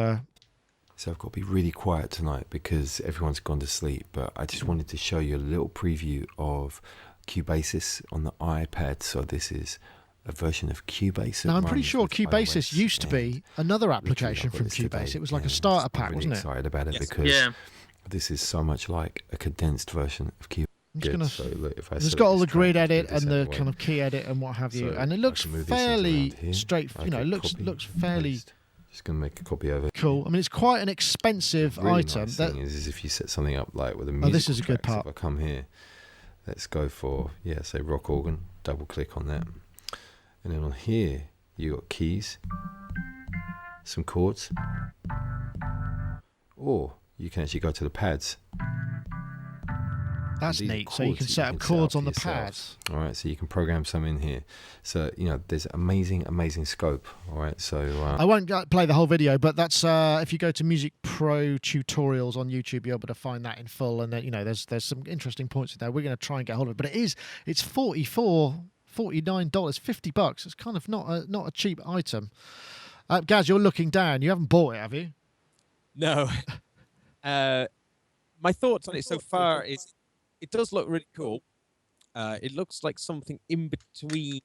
So I've got to be really quiet tonight because everyone's gone to sleep, but I just wanted to show you a little preview of Cubasis on the iPad. So this is a version of Cubase. Now I'm pretty sure Cubasis used to be another application from Cubase. It was like a starter pack, wasn't it? I'm excited about it because this is so much like a condensed version of Cubase. It's got all the grid edit and the kind of key edit and what have you, and it looks fairly straightforward. It looks fairly... Just going to make a copy of it. Cool. I mean, it's quite an expensive item. Nice thing is if you set something up like with a music. This is a good part. If I come here, let's go for say rock organ. Double click on that, and then on here you got keys, some chords, or you can actually go to the pads That's neat. So you can set up chords on the pads. All right, so you can program some in here. So there's amazing scope. All right, so I won't play the whole video, but that's if you go to Music Pro tutorials on YouTube, you're able to find that in full. And then there's some interesting points in there. We're going to try and get hold of it, but it's $49, $50. It's kind of not a cheap item. Gaz, you're looking down. You haven't bought it, have you? No. My thoughts on it so far is it does look really cool. It looks like something in between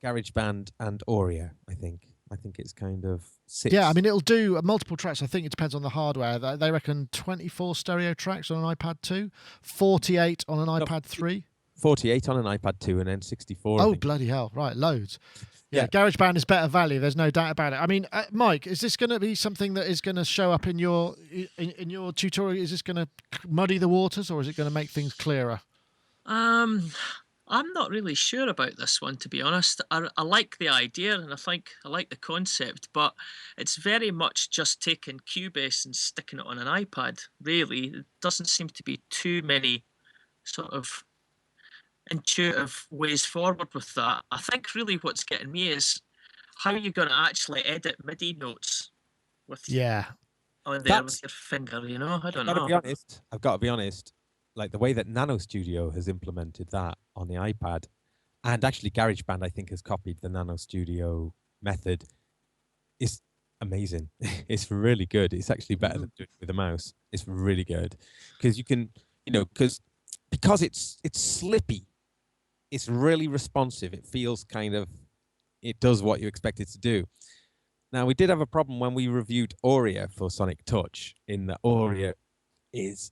GarageBand and Auria, I think. I think it's kind of sits. Yeah, I mean, it'll do multiple tracks. I think it depends on the hardware. They reckon 24 stereo tracks on an iPad 2, 48 on an iPad 3. 48 on an iPad 2 and then 64. Oh, bloody hell. Right, loads. Yeah, GarageBand is better value. There's no doubt about it. I mean, Mike, is this going to be something that is going to show up in your tutorial? Is this going to muddy the waters, or is it going to make things clearer? I'm not really sure about this one, to be honest. I like the idea, and I like the concept, but it's very much just taking Cubase and sticking it on an iPad. Really, it doesn't seem to be too many sort of intuitive ways forward with that. I think really what's getting me is how you're going to actually edit MIDI notes with with your finger. I don't know. I've got to be honest. Like the way that Nano Studio has implemented that on the iPad, and actually GarageBand I think has copied the Nano Studio method, is amazing. It's really good. It's actually better than doing it with a mouse. It's really good because you can, because it's slippy. It's really responsive. It feels it does what you expect it to do. Now, we did have a problem when we reviewed Auria for Sonic Touch, in that Auria it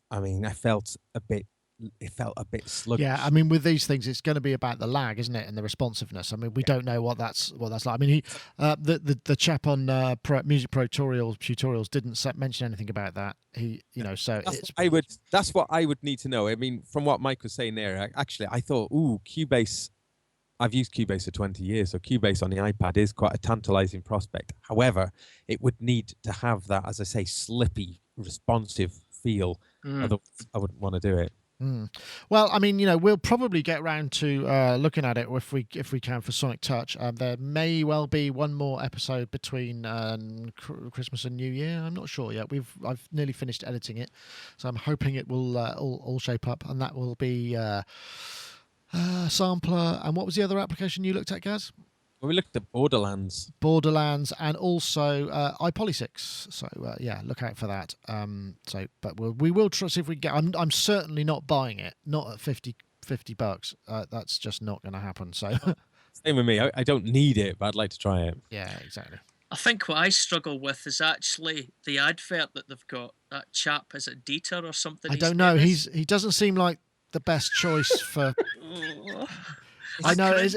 felt a bit sluggish. Yeah, I mean, with these things, it's going to be about the lag, isn't it, and the responsiveness. I mean, we don't know what that's like. I mean, the chap on Music Pro tutorials didn't mention anything about that. That's what I would need to know. I mean, from what Mike was saying there, actually, I thought, Cubase. I've used Cubase for 20 years, so Cubase on the iPad is quite a tantalizing prospect. However, it would need to have that, as I say, slippy, responsive feel. Otherwise, I wouldn't want to do it. Well, I mean, we'll probably get round to looking at it if we can for Sonic Touch. There may well be one more episode between Christmas and New Year. I'm not sure yet. I've nearly finished editing it, so I'm hoping it will all shape up, and that will be Sampler. And what was the other application you looked at, Gaz? Well, we looked at Borderlands, and also iPolysix. So look out for that. But we will try see if we can get. I'm certainly not buying it. Not at $50. That's just not going to happen. So same with me. I don't need it, but I'd like to try it. Yeah, exactly. I think what I struggle with is actually the advert that they've got. That chap, is it Dieter or something? I don't know. He doesn't seem like the best choice for. I know it's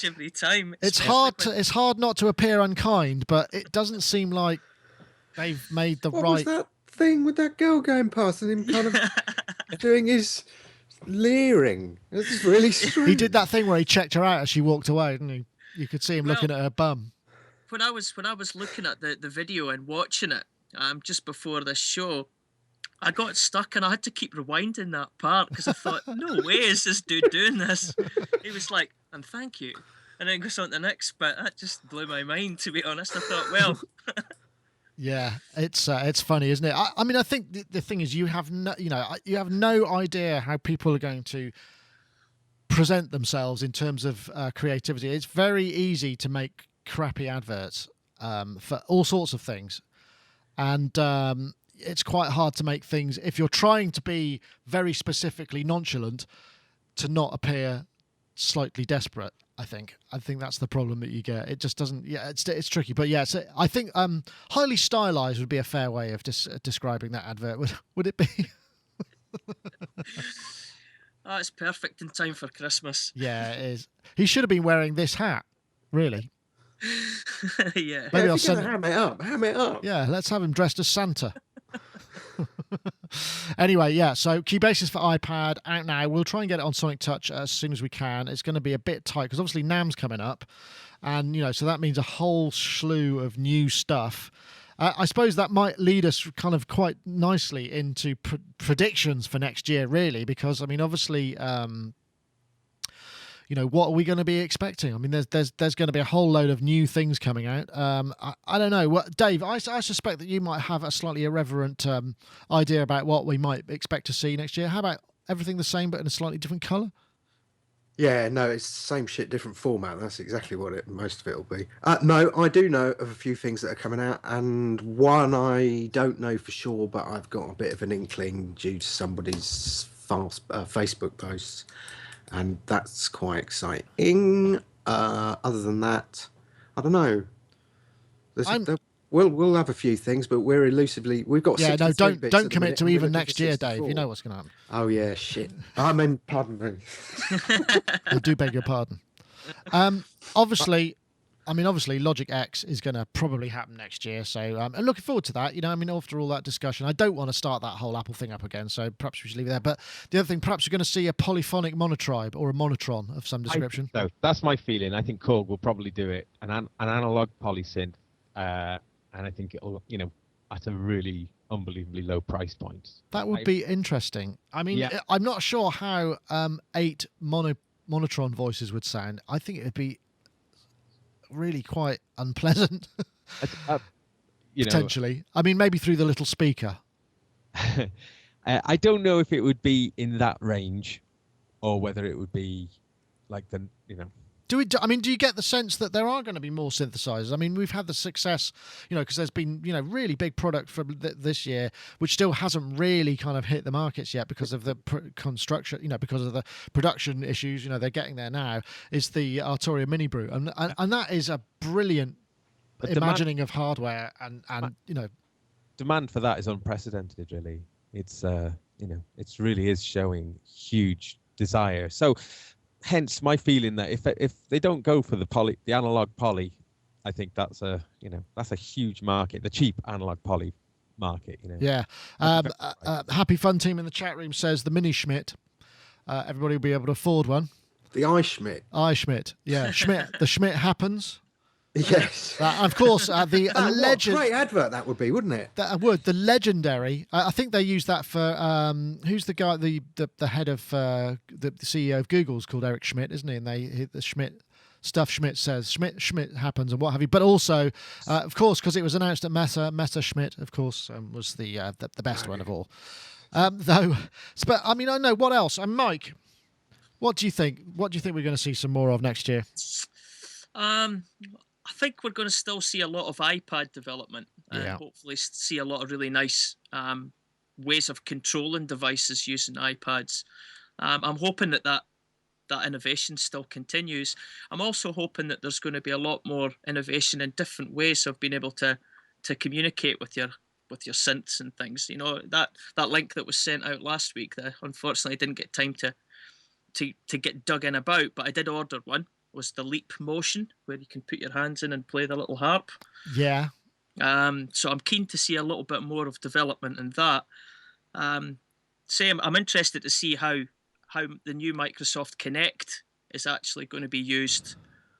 every time. It's hard not to appear unkind, but it doesn't seem like they've made the right. What was that thing with that girl going past and him kind of doing his leering? This is really strange. He did that thing where he checked her out as she walked away, didn't he? You could see him looking at her bum. When I was looking at the video and watching it, just before this show, I got stuck and I had to keep rewinding that part because I thought, no way is this dude doing this. He was like, and thank you. And then goes on to the next bit. That just blew my mind, to be honest. I thought, well. Yeah, it's funny, isn't it? I mean, I think the thing is you have no idea how people are going to present themselves in terms of creativity. It's very easy to make crappy adverts for all sorts of things. And it's quite hard to make things, if you're trying to be very specifically nonchalant, to not appear slightly desperate. I think that's the problem that you get. It just doesn't. Yeah, it's tricky. But yeah, I think highly stylized would be a fair way of describing that advert. Would it be? Oh, it's perfect in time for Christmas. Yeah, it is. He should have been wearing this hat. Really. Yeah. Maybe I'll send. Ham it up. Yeah, let's have him dressed as Santa. Anyway, yeah, so Cubasis for iPad out now. We'll try and get it on Sonic Touch as soon as we can. It's going to be a bit tight because obviously NAMM's coming up, and so that means a whole slew of new stuff. I suppose that might lead us kind of quite nicely into predictions for next year, really, because I mean, obviously, what are we going to be expecting? I mean, there's going to be a whole load of new things coming out. I don't know. Dave, I suspect that you might have a slightly irreverent idea about what we might expect to see next year. How about everything the same but in a slightly different colour? Yeah, no, it's the same shit, different format. That's exactly what most of it will be. No, I do know of a few things that are coming out, and one I don't know for sure, but I've got a bit of an inkling due to somebody's Facebook posts, and that's quite exciting. Other than that, I don't know. We'll have a few things, but we've got 63 bits don't commit to even next year, Dave. You know what's going to happen. Oh yeah, shit. I mean, pardon me. I do beg your pardon. Obviously, Logic X is going to probably happen next year. So I'm looking forward to that. After all that discussion, I don't want to start that whole Apple thing up again. So perhaps we should leave it there. But the other thing, perhaps you're going to see a polyphonic monotribe or a monotron of some description. So that's my feeling. I think Korg will probably do it. An analog polysynth. And I think it'll, at a really unbelievably low price point. That would be interesting. I mean, I'm not sure how 8 monotron voices would sound. I think it would be really quite unpleasant. Potentially. I mean, maybe through the little speaker. I don't know if it would be in that range or whether it would be like Do you get the sense that there are going to be more synthesizers? I mean, we've had the success, because there's been, really big product from this year, which still hasn't really kind of hit the markets yet because of the construction, because of the production issues. They're getting there now. Is the Arturia Mini Brew, and that is a brilliant imagining of hardware, and demand for that is unprecedented. Really, it's it really is showing huge desire. So. Hence my feeling that if they don't go for the analog poly, I think that's a huge market, the cheap analog poly market. Yeah. Happy Fun Team in the chat room says the Mini Schmidt. Everybody will be able to afford one. The iSchmidt. Yeah, Schmidt. The Schmidt happens. Yes. Of course, the legend. Great advert that would be, wouldn't it? That would. The legendary. I think they use that for who's the guy, the head of the CEO of Google's called Eric Schmidt, isn't he? And the Schmidt stuff. Schmidt says Schmidt happens and what have you. But also, of course, because it was announced at Meta Schmidt, of course, was the best one of all. But I mean, I know what else. And Mike, what do you think? What do you think we're going to see some more of next year? I think we're going to still see a lot of iPad development and hopefully see a lot of really nice ways of controlling devices using iPads. I'm hoping that innovation still continues. I'm also hoping that there's going to be a lot more innovation in different ways of being able to communicate with your synths and things. That link that was sent out last week that unfortunately I didn't get time to get dug in about, but I did order one. Was the Leap Motion, where you can put your hands in and play the little harp. Yeah. So I'm keen to see a little bit more of development in that. I'm interested to see how the new Microsoft Kinect is actually going to be used,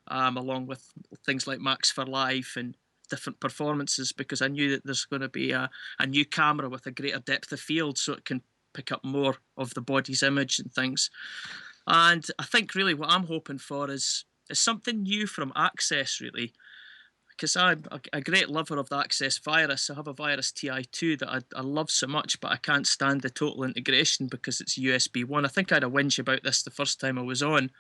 along with things like Max for Live and different performances, because I knew that there's going to be a new camera with a greater depth of field, so it can pick up more of the body's image and things. And I think really what I'm hoping for is something new from Access, really, because I'm a great lover of the Access virus. I have a Virus TI2 that I love so much, but I can't stand the total integration because it's USB 1. I think I had a whinge about this the first time I was on.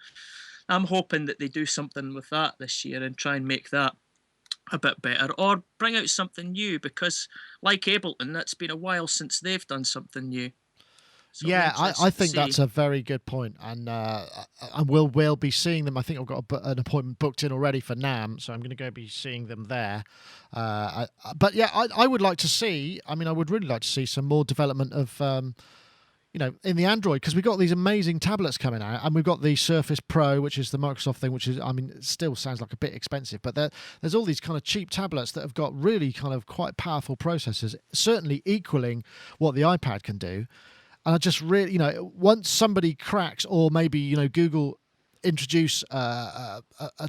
I'm hoping that they do something with that this year and try and make that a bit better, or bring out something new, because like Ableton, it's been a while since they've done something new. So yeah, I think that's a very good point, and we'll be seeing them. I think I've got an appointment booked in already for NAMM, so I'm going to go be seeing them there. But yeah, I would like to see. I mean, I would really like to see some more development of, in the Android, because we've got these amazing tablets coming out, and we've got the Surface Pro, which is the Microsoft thing, which is, I mean, it still sounds like a bit expensive, but there's all these kind of cheap tablets that have got really kind of quite powerful processors, certainly equaling what the iPad can do. And I just really, once somebody cracks, or maybe, Google introduce a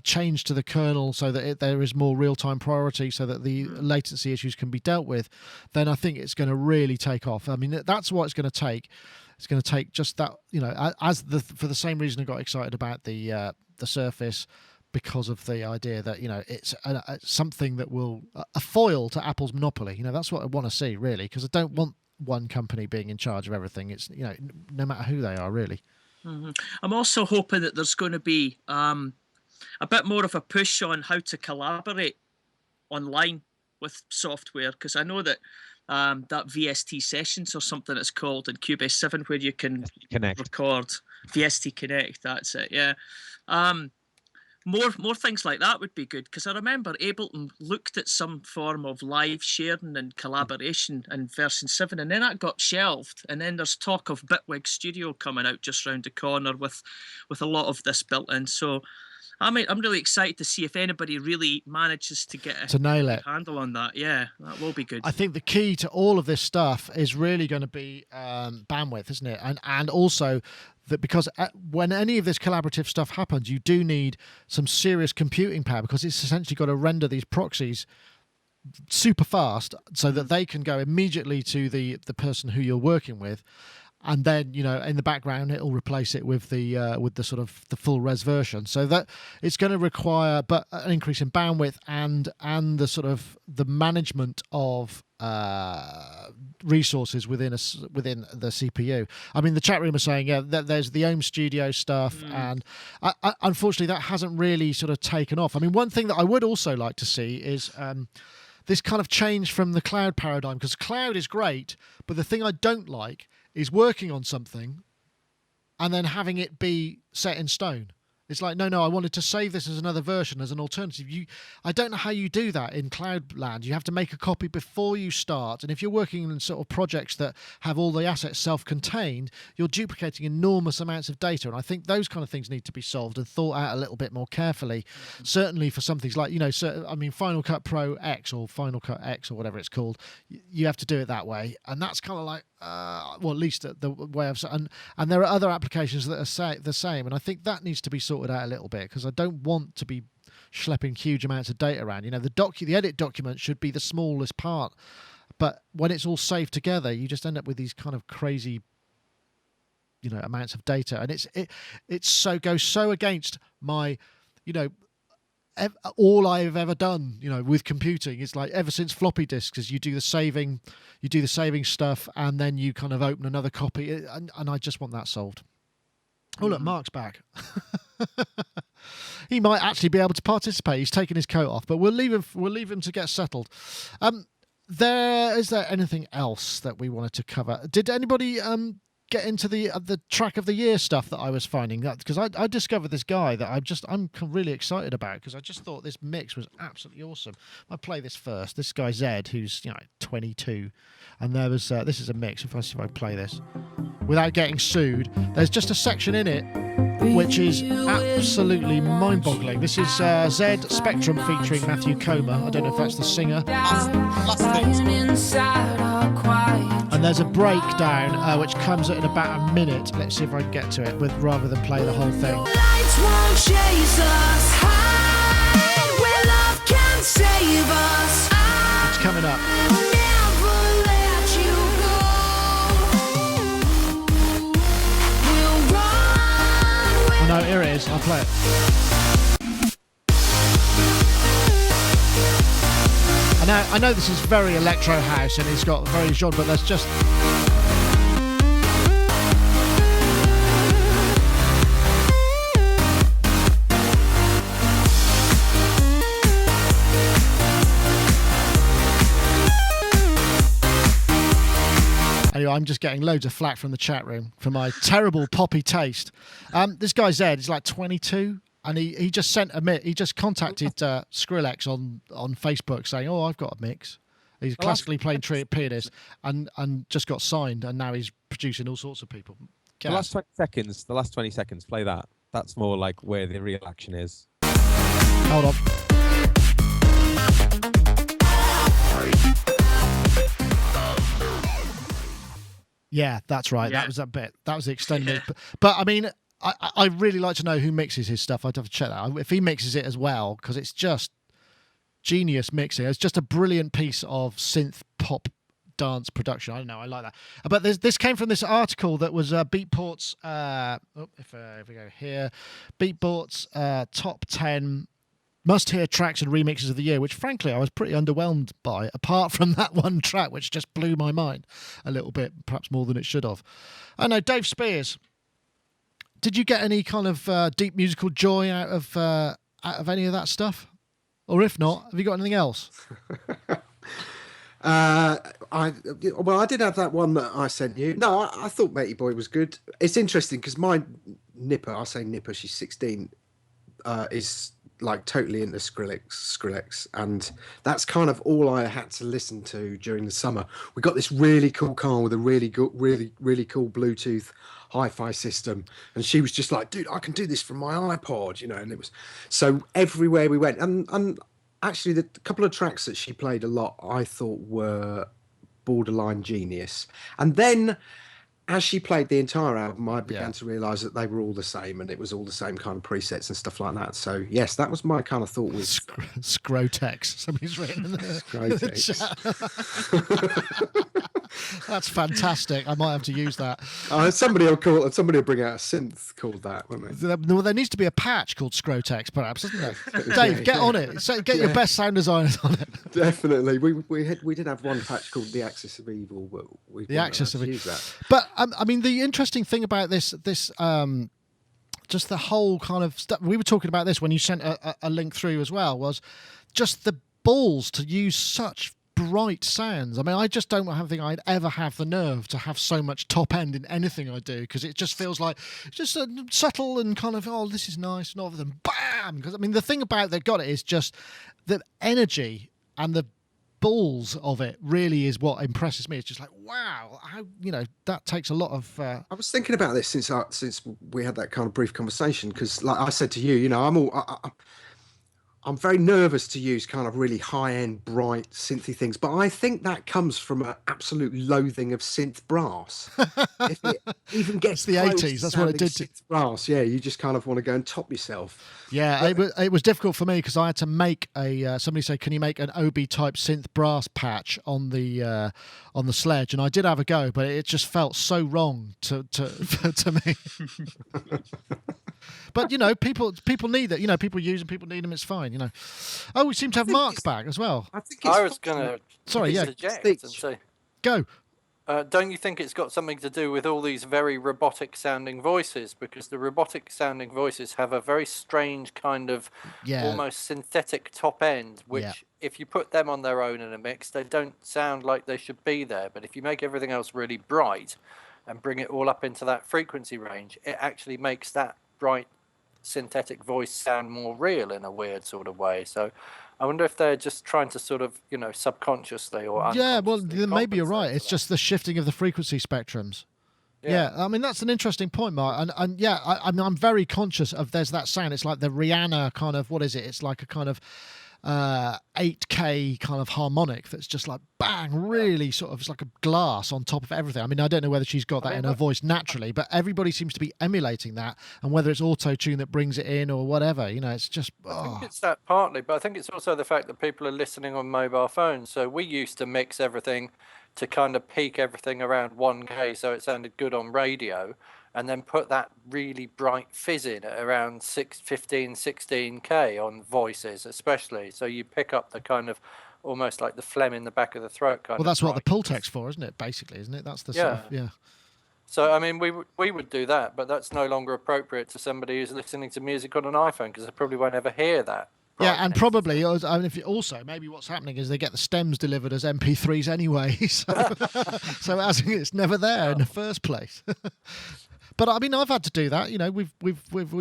change to the kernel so that there is more real-time priority, so that the latency issues can be dealt with, then I think it's going to really take off. I mean, that's what it's going to take. It's going to take just that, for the same reason I got excited about the Surface, because of the idea that it's something that will a foil to Apple's monopoly. That's what I want to see, really, because I don't want one company being in charge of everything. It's no matter who they are, really. Mm-hmm. I'm also hoping that there's going to be a bit more of a push on how to collaborate online with software, because I know that that VST Sessions or something it's called in Cubase 7, where you can record VST Connect. That's it. Yeah. More things like that would be good, because I remember Ableton looked at some form of live sharing and collaboration in version 7, and then that got shelved. And then there's talk of Bitwig Studio coming out just round the corner with a lot of this built in. So I'm really excited to see if anybody really manages to get a handle on that. Yeah, that will be good. I think the key to all of this stuff is really going to be bandwidth, isn't it? And also that, because when any of this collaborative stuff happens, you do need some serious computing power, because it's essentially got to render these proxies super fast so that they can go immediately to the person who you're working with. And then, in the background, it'll replace it with the sort of the full res version. So that it's going to require an increase in bandwidth and the sort of the management of resources within the CPU. I mean, the chat room is saying, that there's the Home Studio stuff, and unfortunately, that hasn't really sort of taken off. I mean, one thing that I would also like to see is this kind of change from the cloud paradigm, because cloud is great, but the thing I don't like is working on something and then having it be set in stone. It's like, no, I wanted to save this as another version, as an alternative. I don't know how you do that in cloud land. You have to make a copy before you start. And if you're working in sort of projects that have all the assets self-contained, you're duplicating enormous amounts of data. And I think those kind of things need to be solved and thought out a little bit more carefully. Mm-hmm. Certainly for some things like, Final Cut Pro X or Final Cut X or whatever it's called, you have to do it that way. And that's kind of like, at least the way I've... And there are other applications that are the same. And I think that needs to be sorted out a little bit, because I don't want to be schlepping huge amounts of data around. The edit document should be the smallest part, but when it's all saved together, you just end up with these kind of crazy, amounts of data, and it's goes so against my, all I've ever done, with computing. It's like ever since floppy disks, is you do the saving stuff, and then you kind of open another copy, and I just want that solved. Oh, look, Mark's back. He might actually be able to participate. He's taken his coat off, but we'll leave him to get settled. Is there anything else that we wanted to cover? Did anybody get into the track of the year stuff that I was finding? Because I discovered this guy that I'm really excited about, because I just thought this mix was absolutely awesome. I play this first. This guy Zedd, who's 22, and there was this is a mix. If I play this without getting sued, there's just a section in it which is absolutely mind-boggling. This is Zedd Spectrum featuring Matthew Comer. I don't know if that's the singer. And there's a breakdown which comes in about a minute. Let's see if I can get to it rather than play the whole thing. Lights won't chase us high, where love can save us. It's coming up. No, here it is. I'll play it. I know this is very electro house and it's got very genre, but there's just... Anyway, I'm just getting loads of flack from the chat room for my terrible poppy taste. This guy Zedd is like 22, and he just he just contacted Skrillex on Facebook saying, "Oh, I've got a mix." He's a classically playing pianist, and just got signed, and now he's producing all sorts of people. The last 20 seconds, play that. That's more like where the real action is. Hold on. Yeah, that's right. Yeah. That was that bit. That was the extended bit. But I mean, I really like to know who mixes his stuff. I'd have to check that if he mixes it as well, because it's just genius mixing. It's just a brilliant piece of synth pop dance production. I don't know, I like that. But this came from this article that was Beatport's. If we go here, Beatport's top 10 must-hear tracks and remixes of the year, which frankly I was pretty underwhelmed by, apart from that one track which just blew my mind a little bit, perhaps more than it should have. I know, Dave Spears, did you get any kind of deep musical joy out of any of that stuff? Or if not, have you got anything else? I did have that one that I sent you. No, I thought Matey Boy was good. It's interesting because my nipper, I say nipper, she's 16, is like totally into Skrillex, and that's kind of all I had to listen to during the summer. We got this really cool car with a really cool Bluetooth hi-fi system, and she was just like, dude, I can do this from my iPod, and it was so everywhere we went. And actually the couple of tracks that she played a lot I thought were borderline genius, and then as she played the entire album, I began to realise that they were all the same, and it was all the same kind of presets and stuff like that. So yes, that was my kind of thought with Scrotex. Somebody's written in the chat. That's fantastic. I might have to use that. Somebody will bring out a synth called that, won't they? Well, there needs to be a patch called Scrotex, perhaps, doesn't there? Dave, get on it. Get your best sound designers on it. Definitely. We did have one patch called The Axis of Evil, but we the Axis of Evil. Use that. But I mean, the interesting thing about this just the whole kind of stuff. We were talking about this when you sent a link through as well. Was just the balls to use such bright sounds. I mean, I just don't think I'd ever have the nerve to have so much top end in anything I do, because it just feels like just subtle and kind of, oh, this is nice, and all of them, bam. Because I mean, the thing about they got it is just the energy and the balls of it really is what impresses me. It's just like, wow, how that takes a lot of. I was thinking about this since we had that kind of brief conversation, because like I said to you, I'm very nervous to use kind of really high-end, bright, synthy things, but I think that comes from an absolute loathing of synth brass. If it even gets the 80s, that's what it did to synth brass. Yeah, you just kind of want to go and top yourself. Yeah, it was difficult for me because I had to make somebody say, can you make an OB type synth brass patch on the sledge? And I did have a go, but it just felt so wrong to me. But people need it. People use them, people need them. It's fine. Oh, we seem to have Mark back as well. I was going to suggest and say, go. Don't you think it's got something to do with all these very robotic sounding voices? Because the robotic sounding voices have a very strange kind of almost synthetic top end, which if you put them on their own in a mix, they don't sound like they should be there. But if you make everything else really bright and bring it all up into that frequency range, it actually makes that bright synthetic voice sound more real in a weird sort of way. So I wonder if they're just trying to sort of, subconsciously or unconsciously maybe you're right. It's just the shifting of the frequency spectrums. Yeah, I mean, that's an interesting point, Mark. And I'm very conscious of there's that sound. It's like the Rihanna kind of, what is it? It's like a kind of 8K kind of harmonic that's just like bang, really sort of, it's like a glass on top of everything. I mean, I don't know whether she's got that in her voice naturally, but everybody seems to be emulating that, and whether it's auto-tune that brings it in or whatever, it's just I think it's that partly, but I think it's also the fact that people are listening on mobile phones. So we used to mix everything to kind of peak everything around 1K so it sounded good on radio, and then put that really bright fizz in at around 16K on voices especially. So you pick up the kind of almost like the phlegm in the back of the throat kind of. Well, that's what the Pultec's for, isn't it, basically, isn't it? That's the sort of, So, I mean, we would do that, but that's no longer appropriate to somebody who's listening to music on an iPhone, because they probably won't ever hear that. Yeah, and probably, I mean, maybe what's happening is they get the stems delivered as MP3s anyway, so as it's never there in the first place. But I mean, I've had to do that. You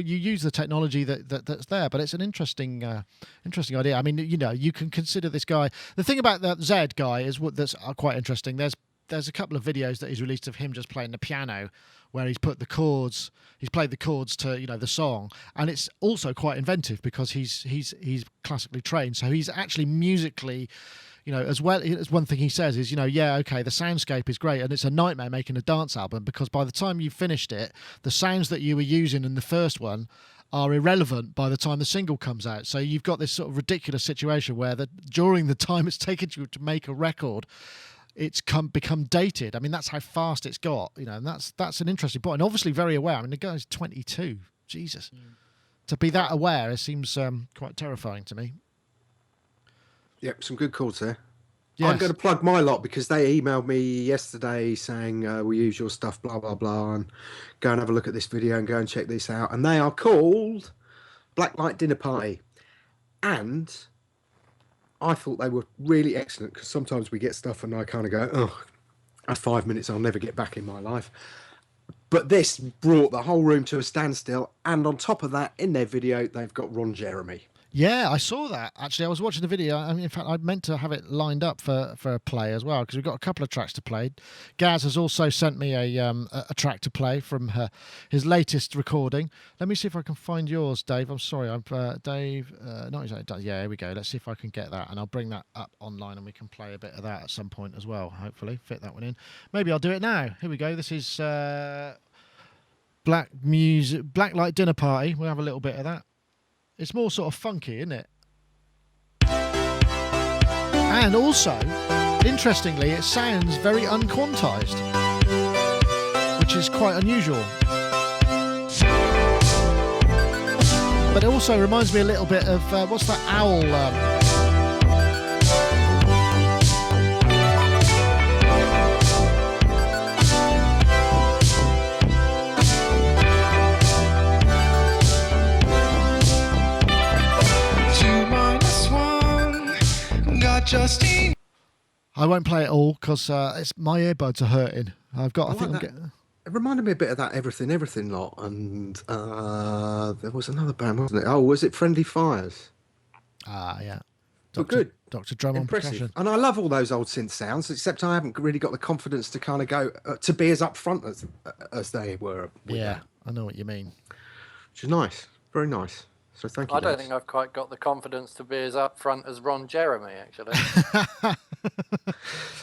use the technology that's there, but it's an interesting idea. I mean, you can consider this guy. The thing about that Zedd guy is that's quite interesting. There's a couple of videos that he's released of him just playing the piano, where he's played the chords to the song, and it's also quite inventive because he's classically trained, so he's actually musically as well as one thing he says is, yeah, okay, the soundscape is great, and it's a nightmare making a dance album because by the time you've finished it, the sounds that you were using in the first one are irrelevant by the time the single comes out. So you've got this sort of ridiculous situation where during the time it's taken you to make a record, it's become dated. I mean, that's how fast it's got, and that's an interesting point. And obviously very aware. I mean, the guy's 22. Jesus. To be that aware, it seems quite terrifying to me. Yep, some good calls there. Yes. I'm going to plug my lot because they emailed me yesterday saying we use your stuff, blah, blah, blah, and go and have a look at this video and go and check this out. And they are called Blacklight Dinner Party. And I thought they were really excellent because sometimes we get stuff and I kind of go, oh, that's 5 minutes I'll never get back in my life. But this brought the whole room to a standstill. And on top of that, in their video, they've got Ron Jeremy. Yeah, I saw that. Actually, I was watching the video. I mean, in fact, I meant to have it lined up for a play as well because we've got a couple of tracks to play. Gaz has also sent me a track to play from his latest recording. Let me see if I can find yours, Dave. I'm sorry, Dave. Not exactly. Yeah, here we go. Let's see if I can get that, and I'll bring that up online, and we can play a bit of that at some point as well. Hopefully, fit that one in. Maybe I'll do it now. Here we go. This is Blacklight Dinner Party. We'll have a little bit of that. It's more sort of funky, isn't it? And also, interestingly, it sounds very unquantized, which is quite unusual. But it also reminds me a little bit of, what's that owl? Justine. I won't play it all because it's my earbuds are hurting. I think I'm getting. It reminded me a bit of that Everything lot, and there was another band, wasn't it? Oh, was it Friendly Fires? Yeah. Good. Dr. Drum on percussion. And I love all those old synth sounds, except I haven't really got the confidence to kind of go to be as upfront as they were. Yeah, I know what you mean. Which is nice, very nice. So thank you. I don't think I've quite got the confidence to be as upfront as Ron Jeremy, actually.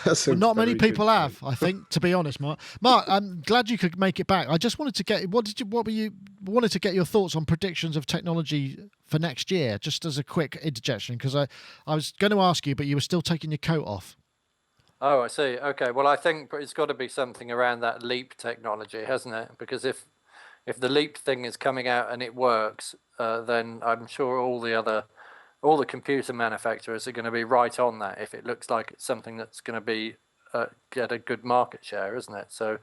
Well, not many people have, I think, to be honest, Mark. Mark, I'm glad you could make it back. I just wanted to get wanted to get your thoughts on predictions of technology for next year, just as a quick interjection, because I was going to ask you, but you were still taking your coat off. Oh, I see. Okay, well, I think it's got to be something around that leap technology, hasn't it? Because if the leap thing is coming out and it works, then I'm sure all the computer manufacturers are going to be right on that if it looks like it's something that's going to be get a good market share, isn't it? So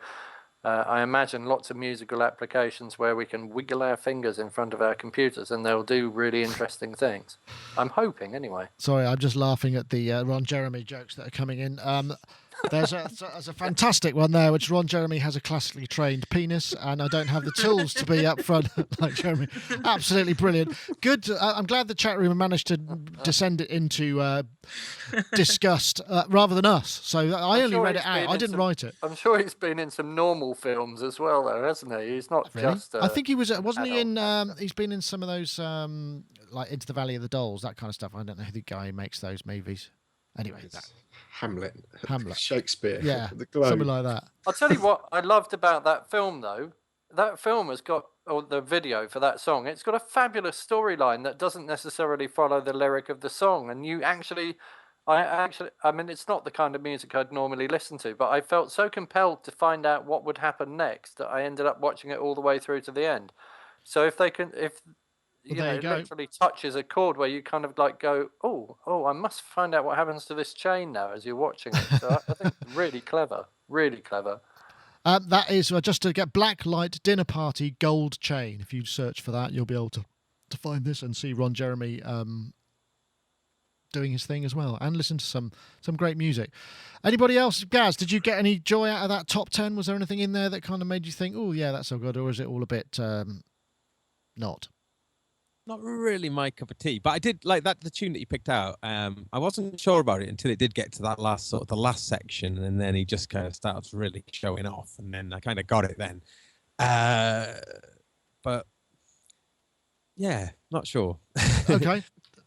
I imagine lots of musical applications where we can wiggle our fingers in front of our computers and they'll do really interesting things. I'm hoping, anyway. Sorry, I'm just laughing at the Ron Jeremy jokes that are coming in. There's a fantastic one there, which Ron Jeremy has a classically trained penis, and I don't have the tools to be up front like Jeremy. Absolutely brilliant. Good. I'm glad the chat room managed to descend it into disgust rather than us. So I only read it out. I didn't write it. I'm sure he's been in some normal films as well, though, hasn't he? He's not really? just. I think he was. Wasn't he in? He's been in some of those, like Into the Valley of the Dolls, that kind of stuff. I don't know who the guy who makes those movies. Anyway, Hamlet, Shakespeare, yeah, something like that. I'll tell you what I loved about that film, though. That film has got, or the video for that song, it's got a fabulous storyline that doesn't necessarily follow the lyric of the song. And I mean, it's not the kind of music I'd normally listen to, but I felt so compelled to find out what would happen next that I ended up watching it all the way through to the end. So if it literally touches a chord where you kind of like go, oh, I must find out what happens to this chain now as you're watching it. So I think really clever. That is just to get Blacklight Dinner Party Gold Chain. If you search for that, you'll be able to find this and see Ron Jeremy doing his thing as well, and listen to some great music. Anybody else? Gaz, did you get any joy out of that top 10? Was there anything in there that kind of made you think, oh yeah, that's so good, or is it all a bit not? Not really my cup of tea, but I did like that, the tune that you picked out. I wasn't sure about it until it did get to that last section, and then he just kind of starts really showing off, and then I kind of got it then. But yeah, not sure. Okay,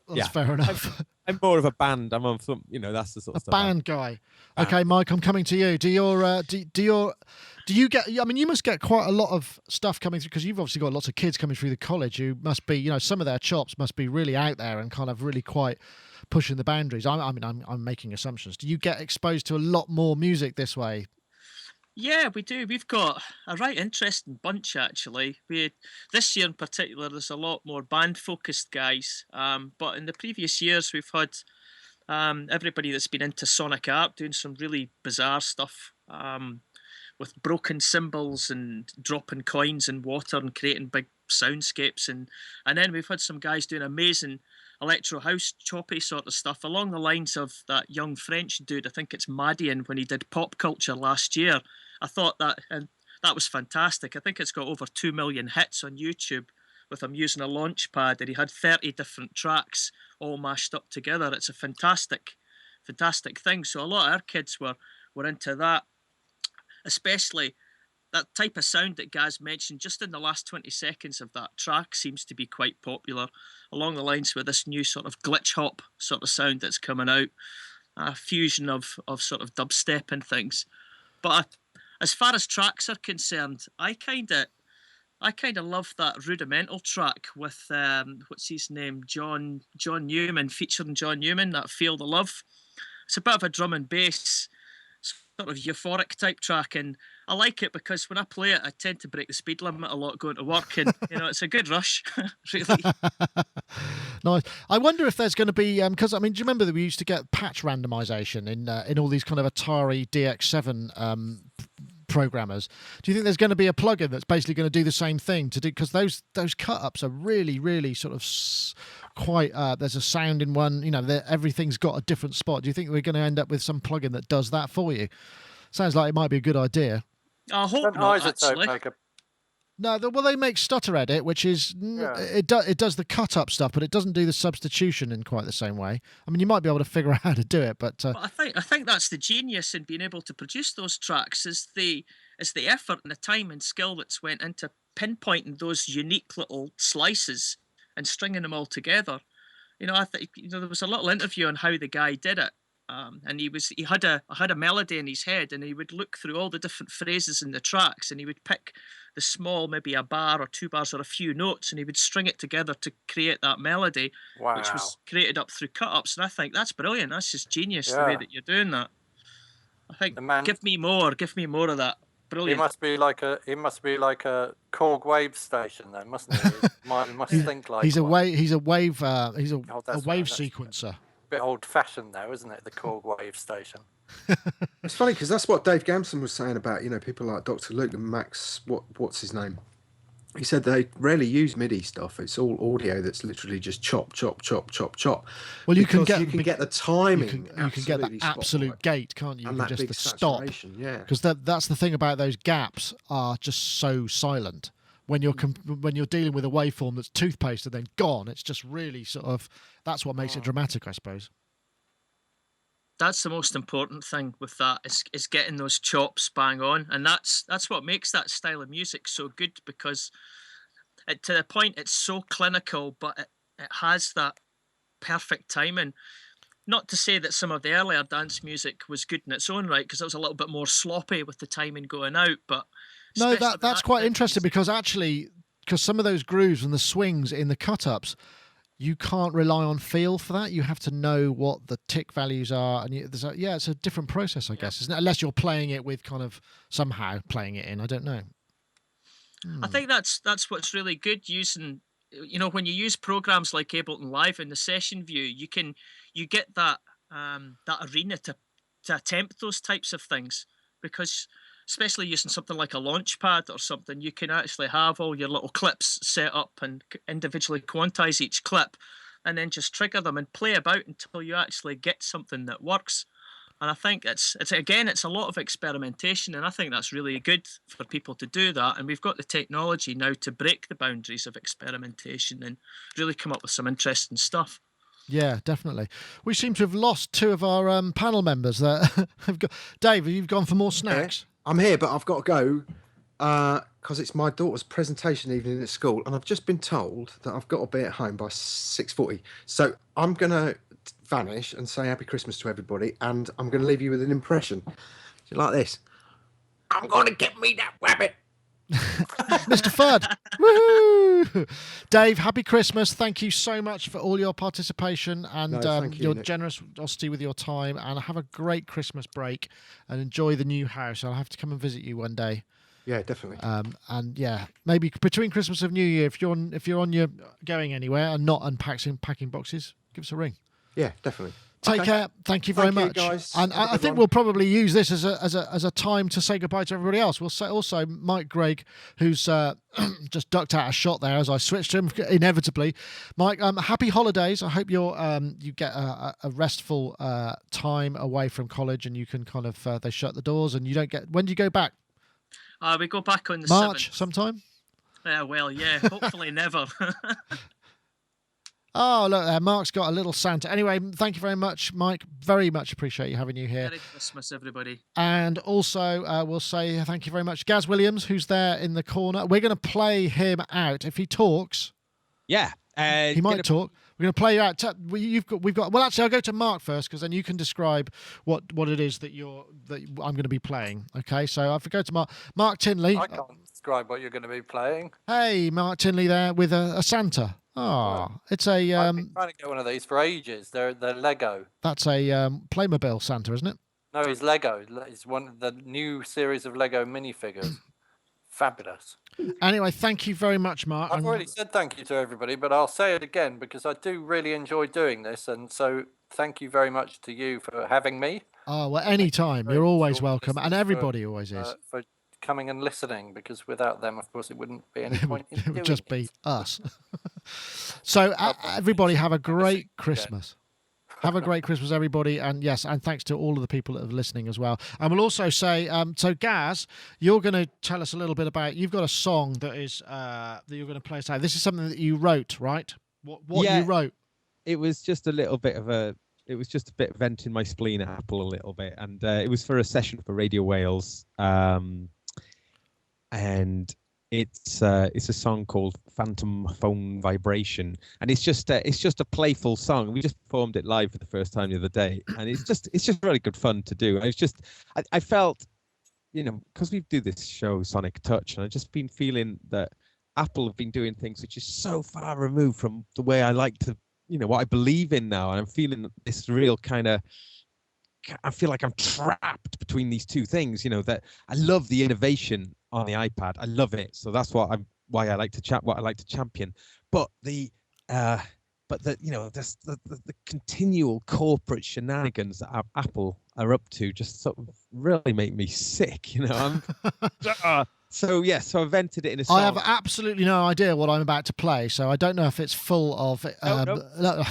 that's fair enough. I'm more of a band. I'm on some, that's the sort of a stuff. Band guy. Okay, Mike, I'm coming to you. Do you get? I mean, you must get quite a lot of stuff coming through because you've obviously got lots of kids coming through the college who must be, some of their chops must be really out there and kind of really quite pushing the boundaries. I'm making assumptions. Do you get exposed to a lot more music this way? Yeah, we do. We've got a right interesting bunch actually. This year in particular, there's a lot more band-focused guys. But in the previous years, we've had everybody that's been into sonic art doing some really bizarre stuff with broken cymbals and dropping coins in water and creating big soundscapes. And then we've had some guys doing amazing electro house choppy sort of stuff along the lines of that young French dude. I think it's Mayan when he did Pop Culture last year. I thought that was fantastic. I think it's got over 2 million hits on YouTube with him using a launch pad, and he had 30 different tracks all mashed up together. It's a fantastic thing. So a lot of our kids were into that, especially that type of sound that Gaz mentioned. Just in the last 20 seconds of that track seems to be quite popular, along the lines with this new sort of glitch hop sort of sound that's coming out, a fusion of sort of dubstep and things. But as far as tracks are concerned, I kind of love that rudimental track with what's his name, John Newman, featuring John Newman, that Feel the Love. It's a bit of a drum and bass sort of euphoric type track, and I like it because when I play it, I tend to break the speed limit a lot going to work, and it's a good rush, really. Nice. I wonder if there's going to be because do you remember that we used to get patch randomization in all these kind of Atari DX7 programmers? Do you think there's going to be a plugin that's basically going to do the same thing because those cut ups are really, really sort of quite there's a sound in one, everything's got a different spot. Do you think we're going to end up with some plugin that does that for you? Sounds like it might be a good idea. I hope not, actually. No, they make Stutter Edit, which is it does the cut up stuff, but it doesn't do the substitution in quite the same way. I mean, you might be able to figure out how to do it, but I think that's the genius in being able to produce those tracks is the effort and the time and skill that's went into pinpointing those unique little slices and stringing them all together. I think there was a little interview on how the guy did it. And he had a melody in his head, and he would look through all the different phrases in the tracks, and he would pick the small, maybe a bar or 2 bars or a few notes, and he would string it together to create that melody, which was created up through cut-ups. And I think that's brilliant. That's just genius, the way that you're doing that. I think give me more of that. Brilliant. He must be like a Korg wave station, then, mustn't he? He must think like he's a wave sequencer. Bit old-fashioned now, isn't it? The Korg wave station. It's funny because that's what Dave Gamson was saying about people like Dr. Luke and Max. What's his name? He said they rarely use MIDI stuff. It's all audio that's literally just chop, chop, chop, chop, chop. Well, you can get the timing. You can get that absolute gate, can't you? And that just the stop. Yeah. Because that's the thing about those gaps are just so silent. When you're dealing with a waveform that's toothpaste and then gone, it's just really sort of that's what makes it dramatic, I suppose. That's the most important thing with that is getting those chops bang on, and that's what makes that style of music so good, because to the point it's so clinical, but it has that perfect timing. Not to say that some of the earlier dance music was good in its own right, because it was a little bit more sloppy with the timing going out, but no, that's quite interesting because some of those grooves and the swings in the cut-ups, you can't rely on feel for that. You have to know what the tick values are, and it's a different process, I guess, isn't it? Unless you're playing it with kind of somehow playing it in. I don't know. I think that's what's really good using. When you use programs like Ableton Live in the session view, you get that arena to attempt those types of things, because especially using something like a launch pad or something, you can actually have all your little clips set up and individually quantize each clip and then just trigger them and play about until you actually get something that works. And I think it's a lot of experimentation, and I think that's really good for people to do that. And we've got the technology now to break the boundaries of experimentation and really come up with some interesting stuff. Yeah, definitely. We seem to have lost 2 of our panel members. Dave, you've gone for more snacks? I'm here, but I've got to go because it's my daughter's presentation evening at school, and I've just been told that I've got to be at home by 6:40. So I'm going to vanish and say Happy Christmas to everybody, and I'm going to leave you with an impression. So like this. I'm going to get me that rabbit. Mr. Fudd. Woohoo! Dave, happy Christmas. Thank you so much for all your participation and your generosity with your time, and have a great Christmas break and enjoy the new house. I'll have to come and visit you one day. Yeah, definitely. And yeah, maybe between Christmas and New Year, if you're on your going anywhere and not packing boxes, give us a ring. Yeah, definitely. Take care. Thank you very much, guys. And I think we'll probably use this as a time to say goodbye to everybody else. We'll say also Mike Gregg, who's just ducked out a shot there as I switched to him inevitably. Mike, happy holidays. I hope you get a restful time away from college, and you can kind of they shut the doors, and you don't get. When do you go back? We go back on the March 7th. sometime. Well, yeah, hopefully never. Oh, look there. Mark's got a little Santa. Anyway, thank you very much, Mike. Very much appreciate you having you here. Merry Christmas, everybody. And also, we'll say thank you very much, Gaz Williams, who's there in the corner. We're going to play him out. If he talks, yeah, he might talk. We're going to play you out. We've got. Well, actually, I'll go to Mark first, because then you can describe what it is that I'm going to be playing. Okay, so I'll go to Mark Tinley. I can't describe what you're going to be playing. Hey, Mark Tinley there with a Santa. Oh, it's a. I've been trying to get one of these for ages. They're Lego. That's a Playmobil Santa, isn't it? No, it's Lego. It's one of the new series of Lego minifigures. Fabulous. Anyway, thank you very much, Mark. I've already said thank you to everybody, but I'll say it again because I do really enjoy doing this, and so thank you very much to you for having me. Oh, well, anytime. You're always welcome, and everybody always is. For coming and listening, because without them, of course, it wouldn't be any point in doing it would just be us. So everybody have a great Christmas. Have a great Christmas, everybody. And yes, and thanks to all of the people that are listening as well. And we'll also say, so Gaz, you're going to tell us a little bit about, you've got a song that is that you're going to play us out. This is something that you wrote, right? What you wrote? It was just a little bit of it was just a bit of venting my spleen at Apple a little bit. And it was for a session for Radio Wales. And it's a song called Phantom Phone Vibration, and it's just a playful song. We just performed it live for the first time the other day, and it's just really good fun to do. I felt, because we do this show Sonic Touch, and I've just been feeling that Apple have been doing things which is so far removed from the way I like to, what I believe in now, and I'm feeling this real kind of. I feel like I'm trapped between these two things, that I love the innovation on the iPad. I love it. So that's why I like to champion. But the continual corporate shenanigans that Apple are up to just sort of really make me sick, So I vented it in a song. I have absolutely no idea what I'm about to play, so I don't know if it's full of. No.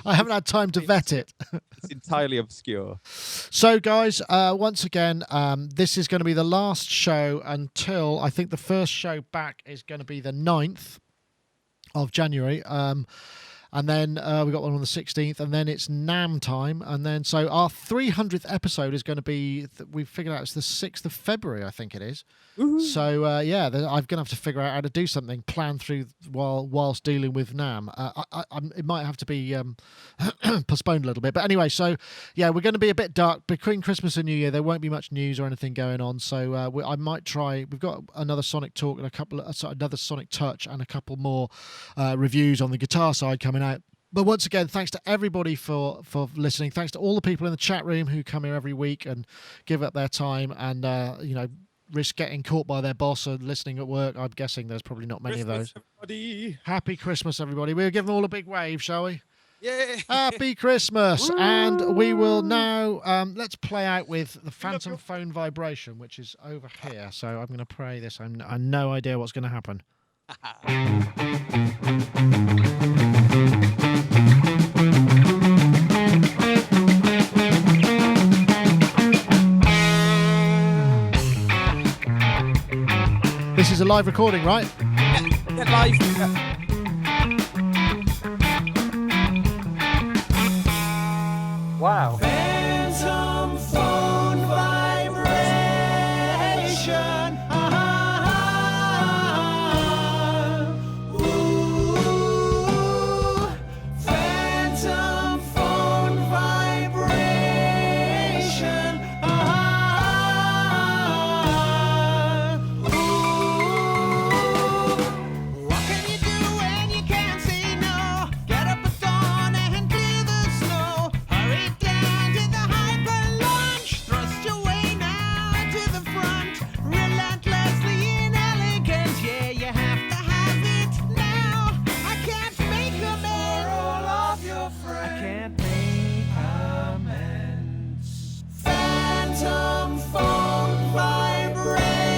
I haven't had time to vet it. It's entirely obscure. So, guys, once again, this is going to be the last show until I think the first show back is going to be the 9th of January. And then we got one on the 16th, and then it's NAMM time. And then, so our 300th episode is going to be, we've figured out it's the 6th of February, I think it is. Woo-hoo. So, I'm going to have to figure out how to do something, plan through whilst dealing with NAMM. It might have to be postponed a little bit. But anyway, so, yeah, we're going to be a bit dark. Between Christmas and New Year, there won't be much news or anything going on. So I might try, we've got another Sonic Talk and another Sonic Touch and a couple more reviews on the guitar side coming out. But once again, thanks to everybody for listening. Thanks to all the people in the chat room who come here every week and give up their time and risk getting caught by their boss or listening at work. I'm guessing there's probably not many of those. Everybody. Happy Christmas, everybody. We'll give them all a big wave, shall we? Yeah. Happy Christmas. And we will now let's play out with the Phantom Phone Vibration, which is over here. So I'm going to play this. I have no idea what's going to happen. This is a live recording, right? Yeah, live. Yeah. Wow. Phantom phone vibration. Ooh, phantom relentlessly inelegant. Yeah, you have to have it now. I can't make amends for all of your friends. I can't make amends. Phantom phone vibration.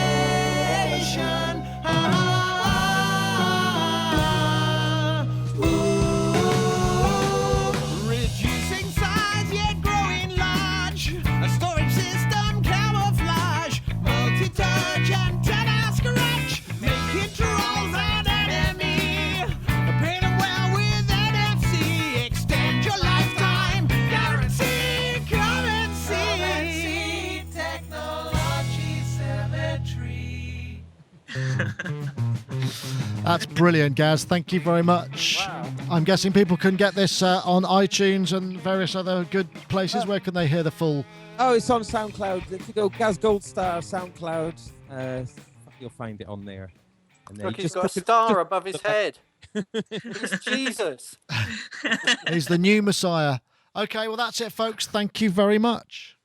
Reducing size yet growing large. A storage system camouflage. Multi-touch antenna scratch. Make it trolls an enemy. Paint them well with NFC. Extend your lifetime. Guarantee. Come and see. Technology symmetry. That's brilliant, Gaz. Thank you very much. Wow. I'm guessing people can get this on iTunes and various other good places. Where can they hear the full? Oh, it's on SoundCloud. If you go Gaz Goldstar SoundCloud, you'll find it on there. And then Look, you he's just got a click it- star just- above his head. It's Jesus. He's the new Messiah. Okay, well that's it, folks. Thank you very much.